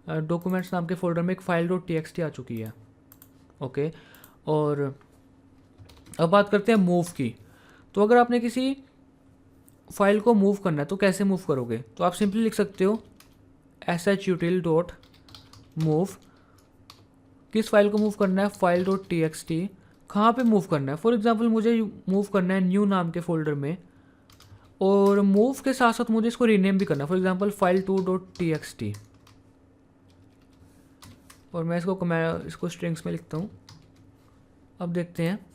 डॉक्यूमेंट्स नाम के फोल्डर में एक file.txt आ चुकी है। ओके, और अब बात करते हैं मूव की। तो अगर आपने किसी फाइल को मूव करना है तो कैसे मूव करोगे, तो आप सिंपली लिख सकते हो एसएच यूटिल डॉट मूव, किस फाइल को मूव करना है, file dot T X T, कहाँ पर मूव करना है, फॉर एग्जाम्पल मुझे मूव करना है न्यू नाम के फोल्डर में, और मूव के साथ साथ मुझे इसको रीनेम भी करना है, फॉर एग्जाम्पल file2.txt, और मैं इसको स्ट्रिंग्स में लिखता हूँ। अब देखते हैं।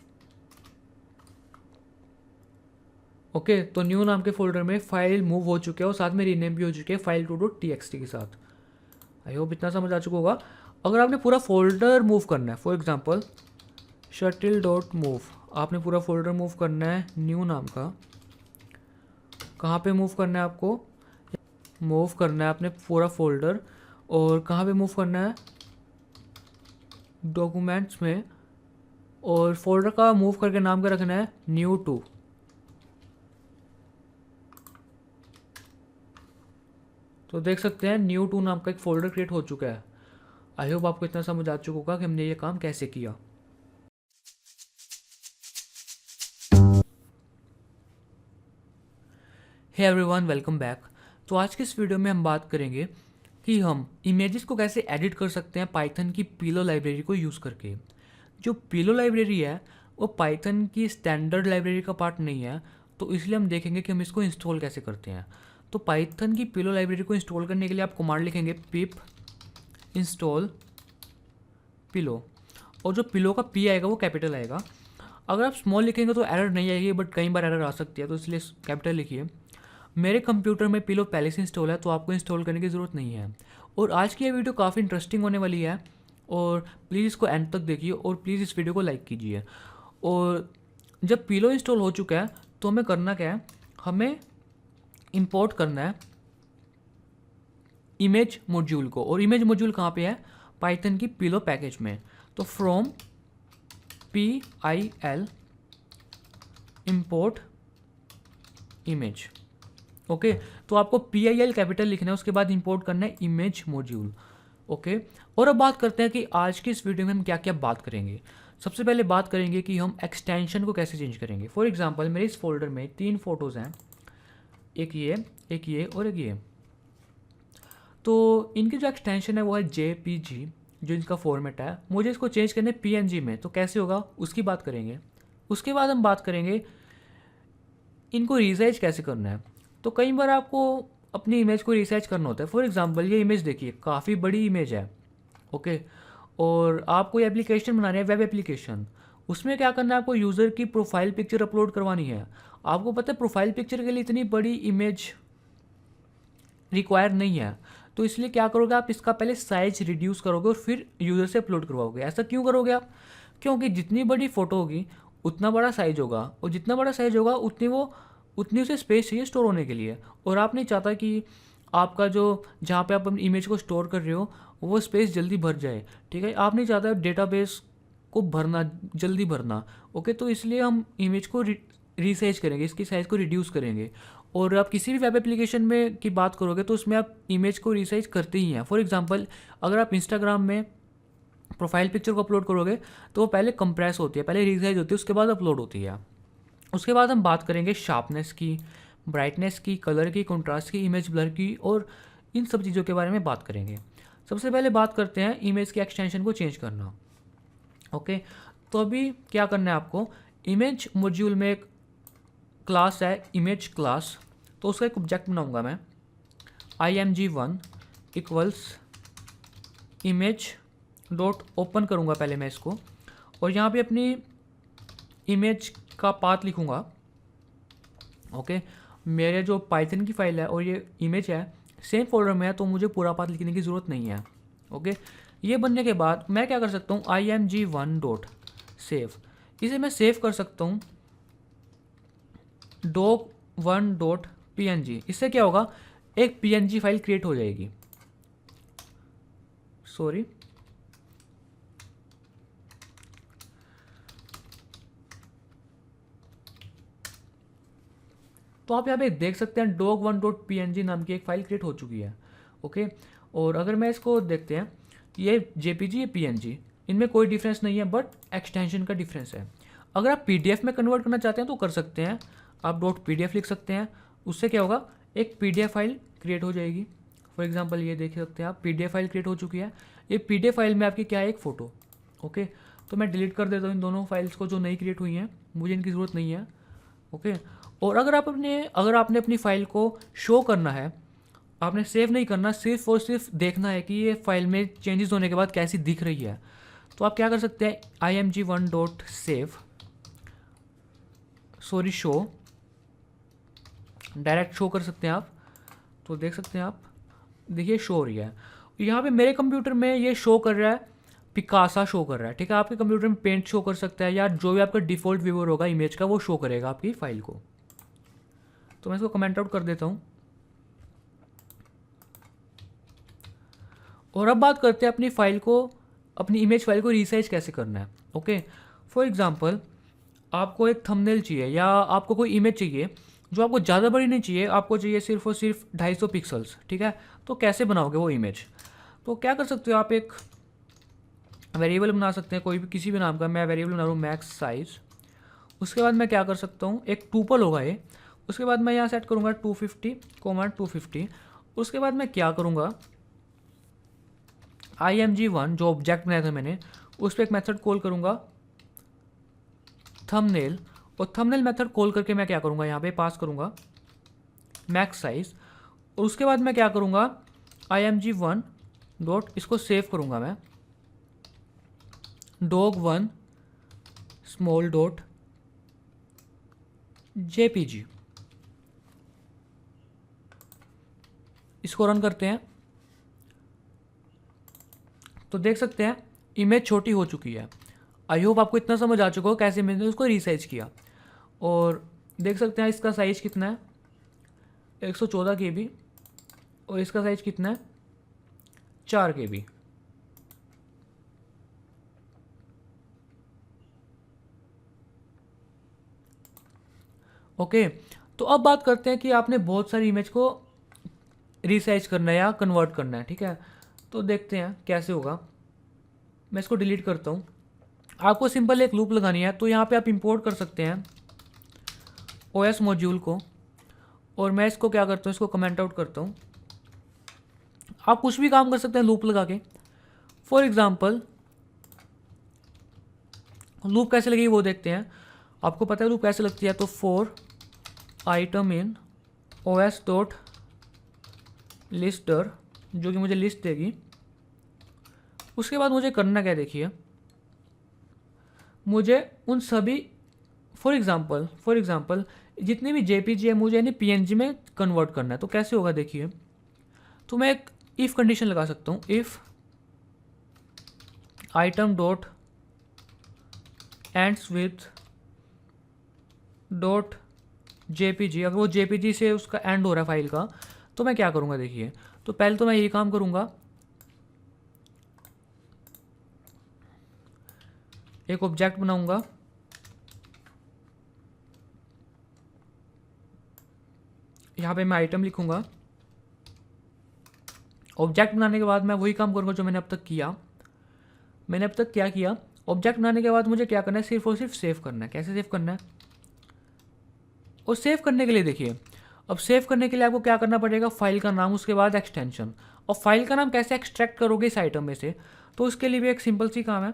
ओके, तो न्यू नाम के फोल्डर में फाइल मूव हो चुके हैं और साथ में रीनेम भी हो चुके हैं file2.txt के साथ। आई होप इतना समझ आ चुका होगा। अगर आपने पूरा फोल्डर मूव करना है, फॉर एग्जांपल शटिल डॉट मूव, आपने पूरा फोल्डर मूव करना है न्यू नाम का, कहाँ पे मूव करना है आपको, मूव करना है आपने पूरा फोल्डर, और कहाँ पे मूव करना है, डॉक्यूमेंट्स में, और फोल्डर का मूव करके नाम क्या रखना है, न्यू 2। तो देख सकते हैं न्यू टू नाम का एक फोल्डर क्रिएट हो चुका है। आई होप आपको इतना समझ आ चुका होगा कि हमने ये काम कैसे किया। Hey everyone, welcome back. तो आज के इस वीडियो में हम बात करेंगे कि हम इमेजेस को कैसे एडिट कर सकते हैं पाइथन की पिलो लाइब्रेरी को यूज़ करके। जो पिलो लाइब्रेरी है वो पाइथन की स्टैंडर्ड लाइब्रेरी का पार्ट नहीं है, तो इसलिए हम देखेंगे कि हम इसको इंस्टॉल कैसे करते हैं। तो पाइथन की पिलो लाइब्रेरी को इंस्टॉल करने के लिए आप कमांड लिखेंगे पिप इंस्टॉल पिलो, और जो पिलो का पी आएगा वो कैपिटल आएगा। अगर आप स्मॉल लिखेंगे तो एरर नहीं आएगी, बट कई बार एरर आ सकती है, तो इसलिए कैपिटल लिखिए। मेरे कंप्यूटर में पिलो पहले से इंस्टॉल है, तो आपको इंस्टॉल करने की ज़रूरत नहीं है। और आज की ये वीडियो काफ़ी इंटरेस्टिंग होने वाली है, और प्लीज़ इसको एंड तक देखिए, और प्लीज़ इस वीडियो को लाइक कीजिए। और जब पिलो इंस्टॉल हो चुका है तो हमें करना क्या है, हमें इंपोर्ट करना है इमेज मॉड्यूल को। और इमेज मॉड्यूल कहाँ पे है, पाइथन की पिलो पैकेज में। तो from PIL import image. Okay, तो आपको PIL कैपिटल लिखना है, उसके बाद इंपोर्ट करना है इमेज मॉड्यूल। ओके, और अब बात करते हैं कि आज की इस वीडियो में हम क्या क्या बात करेंगे। सबसे पहले बात करेंगे कि हम एक्सटेंशन को कैसे चेंज करेंगे। फॉर एग्जांपल मेरे इस फोल्डर में 3 फोटोज़ हैं, एक ये और एक ये। तो इनकी जो एक्सटेंशन है वो है JPG, जो इनका फॉर्मेट है। मुझे इसको चेंज करना है PNG में, तो कैसे होगा उसकी बात करेंगे। उसके बाद हम बात करेंगे इनको रिसाइज कैसे करना है। तो कई बार आपको अपनी इमेज को रिसाइज करना होता है। फॉर एग्जांपल ये इमेज देखिए, काफ़ी बड़ी इमेज है। ओके, और आप कोई एप्लीकेशन बना रहे हैं, वेब एप्लीकेशन, उसमें क्या करना है, आपको यूज़र की प्रोफाइल पिक्चर अपलोड करवानी है। आपको पता है प्रोफाइल पिक्चर के लिए इतनी बड़ी इमेज रिक्वायर नहीं है, तो इसलिए क्या करोगे आप, इसका पहले साइज रिड्यूस करोगे और फिर यूज़र से अपलोड करवाओगे। ऐसा क्यों करोगे आप, क्योंकि जितनी बड़ी फ़ोटो होगी उतना बड़ा साइज होगा, और जितना बड़ा साइज होगा उतनी उसे स्पेस चाहिए स्टोर होने के लिए। और आप नहीं चाहता कि आपका जो जहाँ पे आप अपनी इमेज को स्टोर कर रहे हो वो स्पेस जल्दी भर जाए। ठीक है, आप नहीं चाहता डेटाबेस को भरना, जल्दी भरना। ओके, तो इसलिए हम इमेज को रीसाइज करेंगे, इसकी साइज़ को रिड्यूस करेंगे। और आप किसी भी वेब एप्लीकेशन में की बात करोगे तो उसमें आप इमेज को रिसाइज करते ही हैं। फॉर एग्जांपल अगर आप इंस्टाग्राम में प्रोफाइल पिक्चर को अपलोड करोगे तो वो पहले कंप्रेस होती है, पहले रिसाइज होती है, उसके बाद अपलोड होती है। उसके बाद हम बात करेंगे शार्पनेस की, ब्राइटनेस की, कलर की, कंट्रास्ट की, इमेज ब्लर की, और इन सब चीज़ों के बारे में बात करेंगे। सबसे पहले बात करते हैं इमेज के एक्सटेंशन को चेंज करना। ओके, तो अभी क्या करना है आपको, इमेज मॉड्यूल में एक क्लास है इमेज क्लास, तो उसका एक ऑब्जेक्ट बनाऊंगा मैं, img1 equals image dot open करूँगा पहले मैं इसको, और यहाँ पे अपनी इमेज का पाथ लिखूँगा। ओके, मेरे जो पाइथन की फाइल है और ये इमेज है सेम फोल्डर में है, तो मुझे पूरा पाथ लिखने की ज़रूरत नहीं है। ओके, ये बनने के बाद मैं क्या कर सकता हूँ, img1 डॉट सेव, इसे मैं सेव कर सकता हूँ doc1 डॉट PNG। इससे क्या होगा, एक PNG फाइल क्रिएट हो जाएगी। सॉरी, तो आप यहाँ पे देख सकते हैं doc1 डॉट PNG नाम की एक फाइल क्रिएट हो चुकी है। ओके, और अगर मैं इसको देखते हैं, ये JPG ये PNG, इनमें कोई डिफरेंस नहीं है, बट एक्सटेंशन का डिफरेंस है। अगर आप PDF में कन्वर्ट करना चाहते हैं तो कर सकते हैं, आप .pdf लिख सकते हैं। उससे क्या होगा, एक PDF फाइल क्रिएट हो जाएगी। फॉर एग्जांपल ये देख सकते हैं आप, PDF फाइल क्रिएट हो चुकी है। ये PDF फाइल में आपकी क्या है, एक फ़ोटो। ओके, तो मैं डिलीट कर देता हूँ इन दोनों फाइल्स को जो नई क्रिएट हुई हैं, मुझे इनकी ज़रूरत नहीं है। ओके, और अगर आपने अपनी फ़ाइल को शो करना है, आपने सेव नहीं करना, सिर्फ और सिर्फ देखना है कि ये फाइल में चेंजेस होने के बाद कैसी दिख रही है, तो आप क्या कर सकते हैं, img1 dot save, sorry show, direct show कर सकते हैं आप। तो देख सकते हैं आप, देखिए शो हो रही है। यहाँ पे मेरे कंप्यूटर में ये शो कर रहा है, पिकासा शो कर रहा है। ठीक है, आपके कंप्यूटर में पेंट शो कर सकता है, या जो भी आपका डिफ़ॉल्ट व्यूअर होगा इमेज का वो शो करेगा आपकी फ़ाइल को। तो मैं इसको कमेंट आउट कर देता हूँ। और अब बात करते हैं अपनी फ़ाइल को, अपनी इमेज फाइल को रीसाइज कैसे करना है। ओके, फॉर एग्जांपल आपको एक थंबनेल चाहिए या आपको कोई इमेज चाहिए, जो आपको ज़्यादा बड़ी नहीं चाहिए, आपको चाहिए सिर्फ और सिर्फ 250 पिक्सल्स, ठीक है। तो कैसे बनाओगे वो इमेज? तो क्या कर सकते हो आप, एक वेरिएबल बना सकते हैं कोई भी, किसी भी नाम का। मैं वेरिएबल बना रहा हूँ मैक्स साइज। उसके बाद मैं क्या कर सकता हूँ, एक टूपल होगा ये। उसके बाद मैं यहाँ सेट करूँगा 250, 250। उसके बाद मैं क्या करूँगा, img1 जो ऑब्जेक्ट बनाया था मैंने, उस पर एक मेथड कॉल करूँगा थंबनेल। और थंबनेल मेथड कॉल करके मैं क्या करूँगा, यहाँ पे पास करूँगा मैक्स साइज। और उसके बाद मैं क्या करूँगा, img1 डॉट, इसको सेव करूँगा मैं, dog1 स्मॉल डॉट jpg। इसको रन करते हैं तो देख सकते हैं इमेज छोटी हो चुकी है। आई होप आपको इतना समझ आ चुका हो कैसे मैंने उसको रीसाइज किया। और देख सकते हैं इसका साइज कितना है, 114 KB। और इसका साइज कितना है, 4 KB। ओके, तो अब बात करते हैं कि आपने बहुत सारी इमेज को रीसाइज करना है या कन्वर्ट करना है, ठीक है। तो देखते हैं कैसे होगा। मैं इसको डिलीट करता हूँ। आपको सिंपल एक लूप लगानी है, तो यहाँ पे आप इंपोर्ट कर सकते हैं OS मॉड्यूल को। और मैं इसको क्या करता हूँ, इसको कमेंट आउट करता हूँ। आप कुछ भी काम कर सकते हैं लूप लगा के। फॉर एग्जाम्पल लूप कैसे लगेगी वो देखते हैं। आपको पता है लूप कैसे लगती है, तो for item in OS dot lister, जो कि मुझे लिस्ट देगी। उसके बाद मुझे करना क्या है, देखिए मुझे उन सभी फॉर एग्जांपल जितने भी JPG है मुझे यानी PNG में कन्वर्ट करना है। तो कैसे होगा देखिए, तो मैं एक इफ़ कंडीशन लगा सकता हूँ, if item dot ends with dot JPG। अगर वो JPG से उसका एंड हो रहा है फाइल का, तो मैं क्या करूँगा देखिए। तो पहले तो मैं ये काम करूँगा, एक ऑब्जेक्ट बनाऊँगा। यहाँ पे मैं आइटम लिखूँगा। ऑब्जेक्ट बनाने के बाद मैं वही काम करूँगा जो मैंने अब तक किया। मैंने अब तक क्या किया, ऑब्जेक्ट बनाने के बाद मुझे क्या करना है, सिर्फ और सिर्फ सेव करना है। कैसे सेव करना है, और सेव करने के लिए देखिए, अब सेव करने के लिए आपको क्या करना पड़ेगा, फाइल का नाम, उसके बाद एक्सटेंशन। और फाइल का नाम कैसे एक्सट्रैक्ट करोगे इस आइटम में से, तो उसके लिए भी एक सिंपल सी काम है।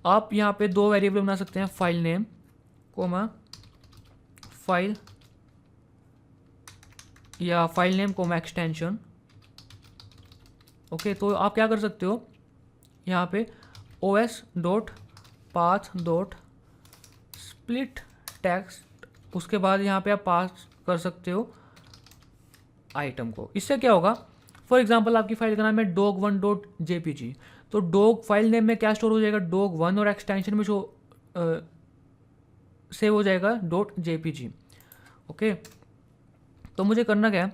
आप यहाँ पे 2 वेरिएबल बना सकते हैं, फाइल नेम कोमा फाइल, या file name comma extension. Okay, तो आप क्या कर सकते हो, यहाँ पे OS dot path dot split text, उसके बाद यहाँ पे आप पास कर सकते हो आइटम को। इससे क्या होगा, फॉर एग्जांपल आपकी फाइल का नाम है dog1 डॉट JPG। तो डॉग फाइल नेम में क्या स्टोर हो जाएगा, dog1, और एक्सटेंशन में जो सेव हो जाएगा .jpg। ओके, तो मुझे करना क्या है,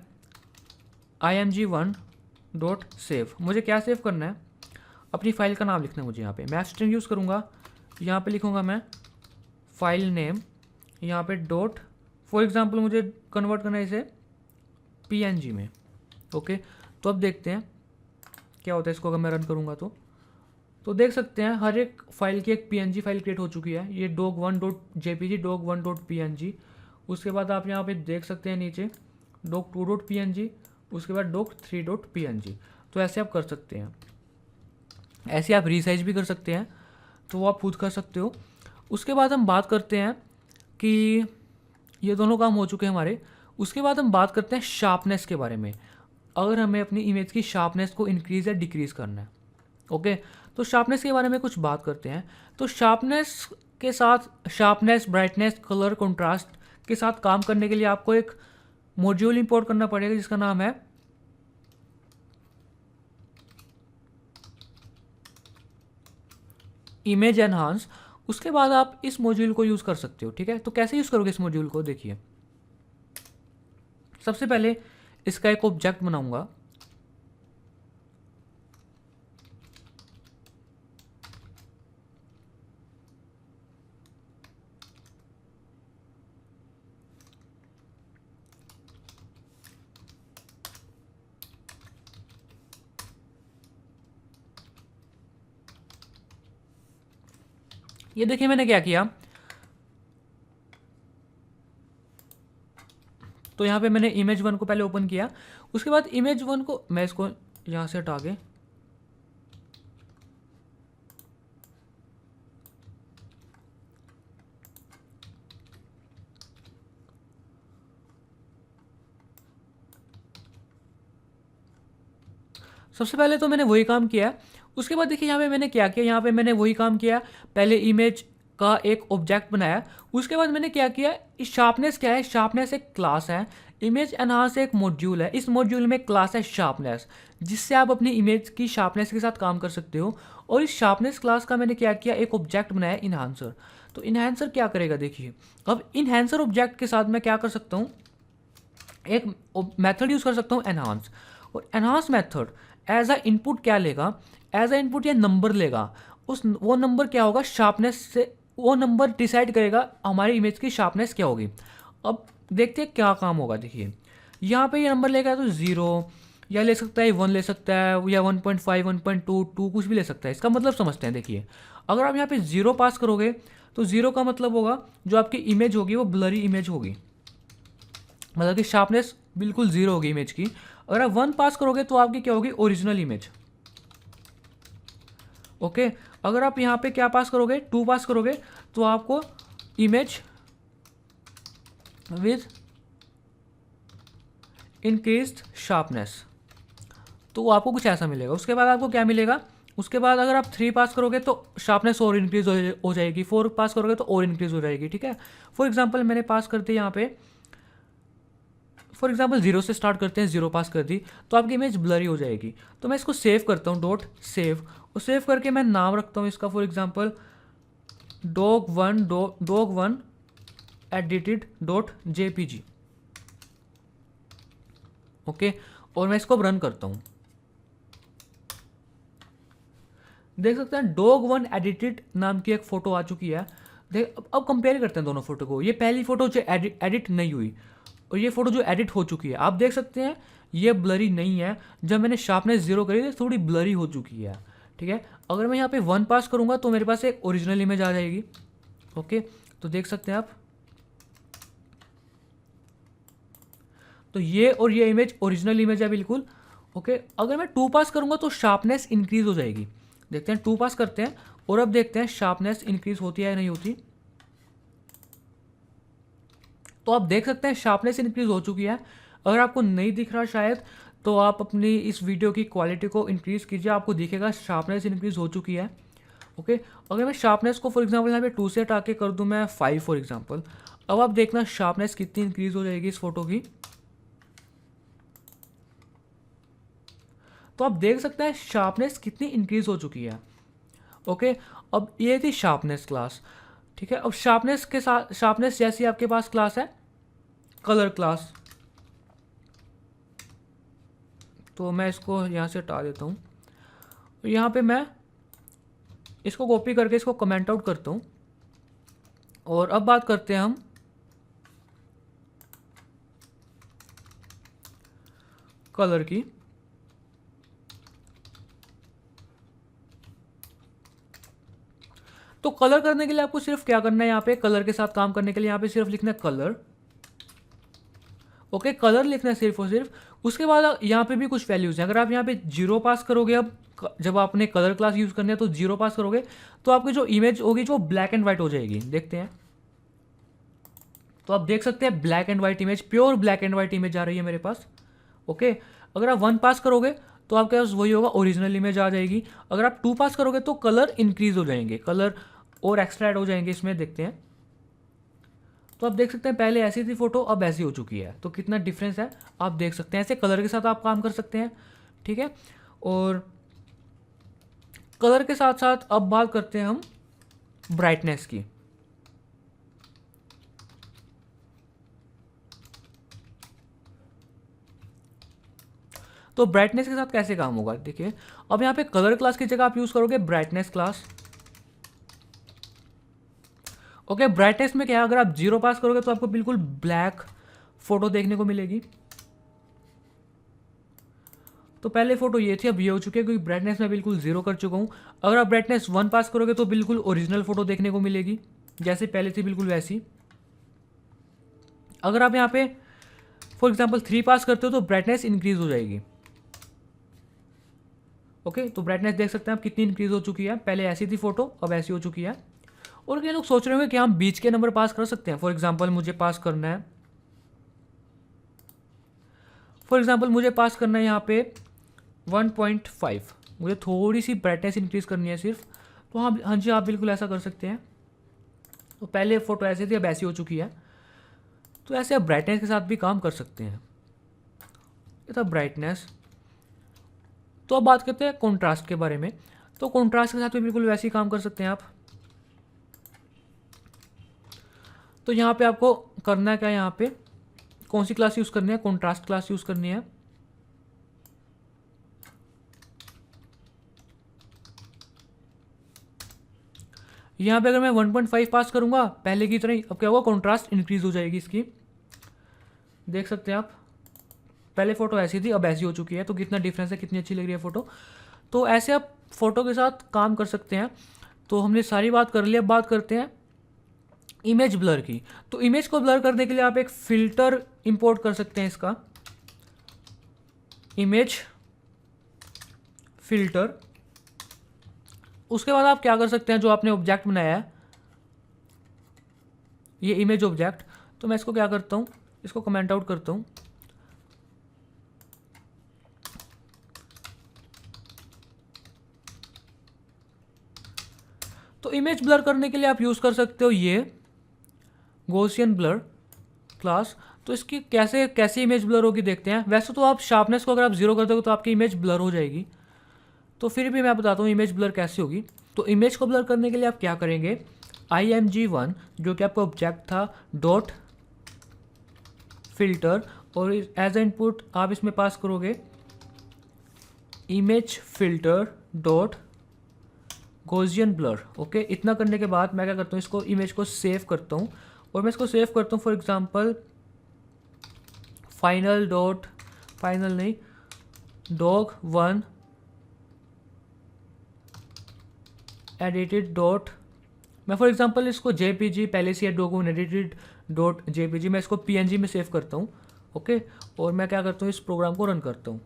img1 डॉट सेव। मुझे क्या सेव करना है, अपनी फाइल का नाम लिखना है मुझे। यहाँ पे मैं स्ट्रिंग यूज़ करूँगा। यहाँ पे लिखूँगा मैं फाइल नेम, यहाँ पे डॉट, फॉर एग्जांपल मुझे कन्वर्ट करना है इसे PNG में। ओके, तो अब देखते हैं क्या होता है इसको अगर मैं रन करूँगा तो देख सकते हैं हर एक फाइल की एक PNG फाइल क्रिएट हो चुकी है। ये dog1 dot JPG, dog1 dot PNG। उसके बाद आप यहाँ पे देख सकते हैं नीचे dog2 डॉट PNG, उसके बाद dog3 डॉट PNG। तो ऐसे आप कर सकते हैं, ऐसे आप रीसाइज भी कर सकते हैं, तो वो आप खुद कर सकते हो। उसके बाद हम बात करते हैं कि ये दोनों काम हो चुके हैं हमारे। उसके बाद हम बात करते हैं शार्पनेस के बारे में, अगर हमें अपनी इमेज की शार्पनेस को इंक्रीज़ या डिक्रीज़ करना है। ओके, तो शार्पनेस के बारे में कुछ बात करते हैं। तो शार्पनेस के साथ, शार्पनेस, ब्राइटनेस, कलर, कंट्रास्ट के साथ काम करने के लिए आपको एक मॉड्यूल इंपोर्ट करना पड़ेगा जिसका नाम है इमेज एनहांस। उसके बाद आप इस मॉड्यूल को यूज़ कर सकते हो, ठीक है। तो कैसे यूज़ करोगे इस मॉड्यूल को, देखिए सबसे पहले इसका एक ऑब्जेक्ट बनाऊंगा। ये देखिए मैंने क्या किया, तो यहाँ पे मैंने इमेज 1 को पहले ओपन किया, उसके बाद इमेज 1 को मैं इसको यहाँ से हटा के सबसे पहले तो मैंने वही काम किया। उसके बाद देखिए यहाँ पे मैंने क्या किया, यहाँ पे मैंने वही काम किया, पहले इमेज का एक ऑब्जेक्ट बनाया। उसके बाद मैंने क्या किया, इस शार्पनेस क्या है, शार्पनेस एक क्लास है, इमेज एनहांस एक मॉड्यूल है, इस मॉड्यूल में क्लास है शार्पनेस, जिससे आप अपनी इमेज की शार्पनेस के साथ काम कर सकते हो। और इस शार्पनेस क्लास का मैंने क्या किया, एक ऑब्जेक्ट बनाया इन्हांसर। तो इन्हांसर क्या करेगा देखिए, अब इन्हांसर ऑब्जेक्ट के साथ मैं क्या कर सकता हूँ, एक मेथड यूज़ कर सकता हूँ एनहांस। और enhance method as a input क्या लेगा, एज अ इनपुट या नंबर लेगा, वो नंबर क्या होगा, शार्पनेस से वो नंबर डिसाइड करेगा हमारी इमेज की शार्पनेस क्या होगी। अब देखते हैं क्या काम होगा। देखिए यहाँ पे ये नंबर लेगा तो 0 या ले सकता है 1 ले सकता है या 1.5 1.2 2 कुछ भी ले सकता है। इसका मतलब समझते हैं। देखिए अगर आप यहाँ पे 0 पास करोगे तो 0 का मतलब होगा जो आपकी इमेज होगी वो ब्लरी इमेज होगी, मतलब कि शार्पनेस बिल्कुल 0 होगी इमेज की। अगर आप 1 पास करोगे तो आपकी क्या होगी, ओरिजिनल इमेज। ओके, अगर आप यहाँ पे क्या पास करोगे, 2 पास करोगे तो आपको इमेज विद इंक्रीज्ड शार्पनेस, तो आपको कुछ ऐसा मिलेगा। उसके बाद आपको क्या मिलेगा, उसके बाद अगर आप 3 पास करोगे तो शार्पनेस और इंक्रीज हो जाएगी, 4 पास करोगे तो और इंक्रीज हो जाएगी। ठीक है, फॉर एग्जाम्पल मैंने पास करते यहाँ पे, फॉर एग्जाम्पल 0 से स्टार्ट करते हैं, 0 पास कर दी तो आपकी इमेज ब्लरी हो जाएगी। तो मैं इसको सेव करता हूँ, डॉट सेव, और सेव करके मैं नाम रखता हूँ इसका, for example dog1 edited .jpg। Okay, और मैं इसको रन करता हूँ। देख सकते हैं dog1 edited नाम की एक फ़ोटो आ चुकी है। देख अब कंपेयर करते हैं दोनों फोटो को। ये पहली फ़ोटो जो एडिट नहीं हुई और ये फ़ोटो जो एडिट हो चुकी है, आप देख सकते हैं ये ब्लरी नहीं है। जब मैंने शार्पनेस 0 करी थी थोड़ी ब्लरी हो चुकी है। ठीक है, अगर मैं यहाँ पे 1 पास करूँगा तो मेरे पास एक ओरिजिनल इमेज आ जाएगी। ओके, तो देख सकते हैं आप, तो ये और ये इमेज ओरिजिनल इमेज है बिल्कुल। ओके, अगर मैं 2 पास करूँगा तो शार्पनेस इंक्रीज हो जाएगी। देखते हैं 2 पास करते हैं और अब देखते हैं शार्पनेस इंक्रीज होती है या नहीं होती। तो आप देख सकते हैं शार्पनेस इंक्रीज हो चुकी है। अगर आपको नहीं दिख रहा शायद तो आप अपनी इस वीडियो की क्वालिटी को इंक्रीज़ कीजिए, आपको दिखेगा शार्पनेस इंक्रीज हो चुकी है। ओके, अगर मैं शार्पनेस को फॉर एग्जांपल यहाँ पे 2 से हटा के कर दूँ मैं 5 फॉर एग्जांपल, अब आप देखना शार्पनेस कितनी इंक्रीज हो जाएगी इस फोटो की। तो आप देख सकते हैं शार्पनेस कितनी इंक्रीज हो चुकी है। ओके, अब ये थी शार्पनेस क्लास। ठीक है, अब शार्पनेस के साथ शार्पनेस जैसी आपके पास क्लास है कलर क्लास, तो मैं इसको यहाँ से हटा देता हूँ। यहाँ पे मैं इसको कॉपी करके इसको कमेंट आउट करता हूँ। और अब बात करते हैं हम कलर की। तो कलर करने के लिए आपको सिर्फ क्या करना है, यहाँ पे कलर के साथ काम करने के लिए यहाँ पे सिर्फ लिखना है कलर। ओके, कलर लिखना है सिर्फ और सिर्फ। उसके बाद यहाँ पे भी कुछ वैल्यूज़ हैं। अगर आप यहाँ पे 0 पास करोगे, अब जब आपने कलर क्लास यूज़ करनी है तो 0 पास करोगे तो आपकी जो इमेज होगी जो ब्लैक एंड वाइट हो जाएगी। देखते हैं, तो आप देख सकते हैं black and white image, pure black and white image आ रही है मेरे पास। ओके, अगर आप 1 पास करोगे तो आपके पास वही होगा, ओरिजिनल इमेज आ जाएगी। अगर आप 2 पास करोगे तो कलर इंक्रीज हो जाएंगे, कलर और एक्स्ट्रा ऐड हो जाएंगे इसमें। देखते हैं, तो आप देख सकते हैं पहले ऐसी थी फोटो, अब ऐसी हो चुकी है। तो कितना डिफरेंस है आप देख सकते हैं। ऐसे कलर के साथ आप काम कर सकते हैं। ठीक है, और कलर के साथ साथ अब बात करते हैं हम ब्राइटनेस की। तो ब्राइटनेस के साथ कैसे काम होगा देखिए, अब यहाँ पे कलर क्लास की जगह आप यूज करोगे ब्राइटनेस क्लास। ओके, ब्राइटनेस में क्या है, अगर आप 0 पास करोगे तो आपको बिल्कुल ब्लैक फोटो देखने को मिलेगी। तो पहले फ़ोटो ये थी, अब ये हो चुकी है क्योंकि ब्राइटनेस मैं बिल्कुल 0 कर चुका हूँ। अगर आप ब्राइटनेस 1 पास करोगे तो बिल्कुल ओरिजिनल फ़ोटो देखने को मिलेगी, जैसे पहले थी बिल्कुल वैसी। अगर आप यहाँ पे फॉर एग्जांपल 3 पास करते हो तो ब्राइटनेस इंक्रीज़ हो जाएगी। ओके, तो ब्राइटनेस देख सकते हैं आप कितनी इंक्रीज़ हो चुकी है, पहले ऐसी थी फ़ोटो, अब ऐसी हो चुकी है। और कई लोग सोच रहे होंगे कि हम बीच के नंबर पास कर सकते हैं। फॉर एग्जांपल मुझे पास करना है यहाँ पे 1.5, मुझे थोड़ी सी ब्राइटनेस इंक्रीज़ करनी है सिर्फ, तो हाँ जी आप बिल्कुल ऐसा कर सकते हैं। तो पहले फ़ोटो ऐसे थी, अब ऐसी हो चुकी है, तो ऐसे आप ब्राइटनेस के साथ भी काम कर सकते हैं। ये था ब्राइटनेस। तो अब बात करते हैं कॉन्ट्रास्ट के बारे में। तो कॉन्ट्रास्ट के साथ भी बिल्कुल वैसे ही काम कर सकते हैं आप। तो यहाँ पे आपको करना है क्या, यहाँ पे कौन सी क्लास यूज़ करनी है, कॉन्ट्रास्ट क्लास यूज़ करनी है। यहाँ पे अगर मैं 1.5 पास करूँगा पहले की तरह, अब क्या होगा, कॉन्ट्रास्ट इंक्रीज हो जाएगी इसकी। देख सकते हैं आप, पहले फ़ोटो ऐसी थी, अब ऐसी हो चुकी है, तो कितना डिफरेंस है, कितनी अच्छी लग रही है फ़ोटो। तो ऐसे आप फ़ोटो के साथ काम कर सकते हैं। तो हमने सारी बात कर ली, अब बात करते हैं इमेज ब्लर की। तो इमेज को ब्लर करने के लिए आप एक फ़िल्टर इंपोर्ट कर सकते हैं, इसका इमेज फ़िल्टर। उसके बाद आप क्या कर सकते हैं, जो आपने ऑब्जेक्ट बनाया है ये इमेज ऑब्जेक्ट, तो मैं इसको क्या करता हूँ, इसको कमेंट आउट करता हूँ। तो इमेज ब्लर करने के लिए आप यूज़ कर सकते हो ये गॉसियन ब्लर क्लास। तो इसकी कैसे इमेज ब्लर होगी देखते हैं। वैसे तो आप शार्पनेस को अगर आप 0 कर दोगे तो आपकी इमेज ब्लर हो जाएगी, तो फिर भी मैं बताता हूँ इमेज ब्लर कैसे होगी। तो इमेज को ब्लर करने के लिए आप क्या करेंगे, img1 जो कि आपका ऑब्जेक्ट था डॉट फिल्टर, और एज ए इनपुट आप इसमें पास करोगे image filter dot Gaussian blur. Okay, इतना करने के बाद मैं क्या करता हूँ, इसको इमेज को सेव करता हूँ, और मैं इसको सेव करता हूँ फॉर एग्जांपल फाइनल नहीं dog1 एडिटेड डॉट, मैं फॉर एग्जांपल इसको जेपीजी पहले से dog1 एडिटेड डॉट जेपीजी, मैं इसको पीएनजी में सेव करता हूँ। ओके, और मैं क्या करता हूँ, इस प्रोग्राम को रन करता हूँ।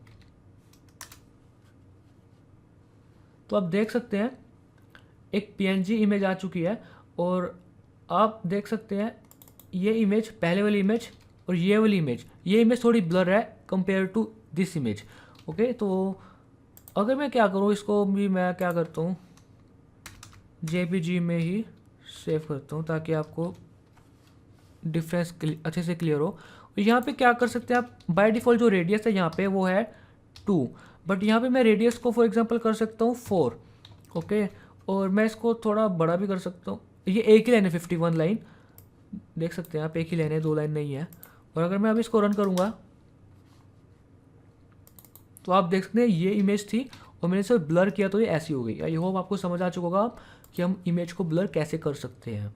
तो आप देख सकते हैं एक पीएनजी इमेज आ चुकी है, और आप देख सकते हैं ये इमेज, पहले वाली इमेज और ये वाली इमेज, ये इमेज थोड़ी ब्लर है compare to this image. Okay, तो अगर मैं क्या करूँ, इसको भी मैं क्या करता हूँ जेपीजी में ही सेव करता हूँ ताकि आपको डिफरेंस अच्छे से क्लियर हो। और यहाँ पे क्या कर सकते हैं आप, बाय डिफ़ॉल्ट जो रेडियस है यहाँ पे वो है 2, बट यहाँ पे मैं रेडियस को फॉर एग्जांपल कर सकता हूँ 4। ओके, और मैं इसको थोड़ा बड़ा भी कर सकता हूँ। ये एक ही लाइन है, 51 लाइन, देख सकते हैं आप, एक ही लाइन है, 2 लाइन नहीं है। और अगर मैं अब इसको रन करूँगा तो आप देख सकते हैं ये इमेज थी और मैंने इसे ब्लर किया तो ये ऐसी हो गई। आई होप आपको समझ आ चुका होगा कि हम इमेज को ब्लर कैसे कर सकते हैं।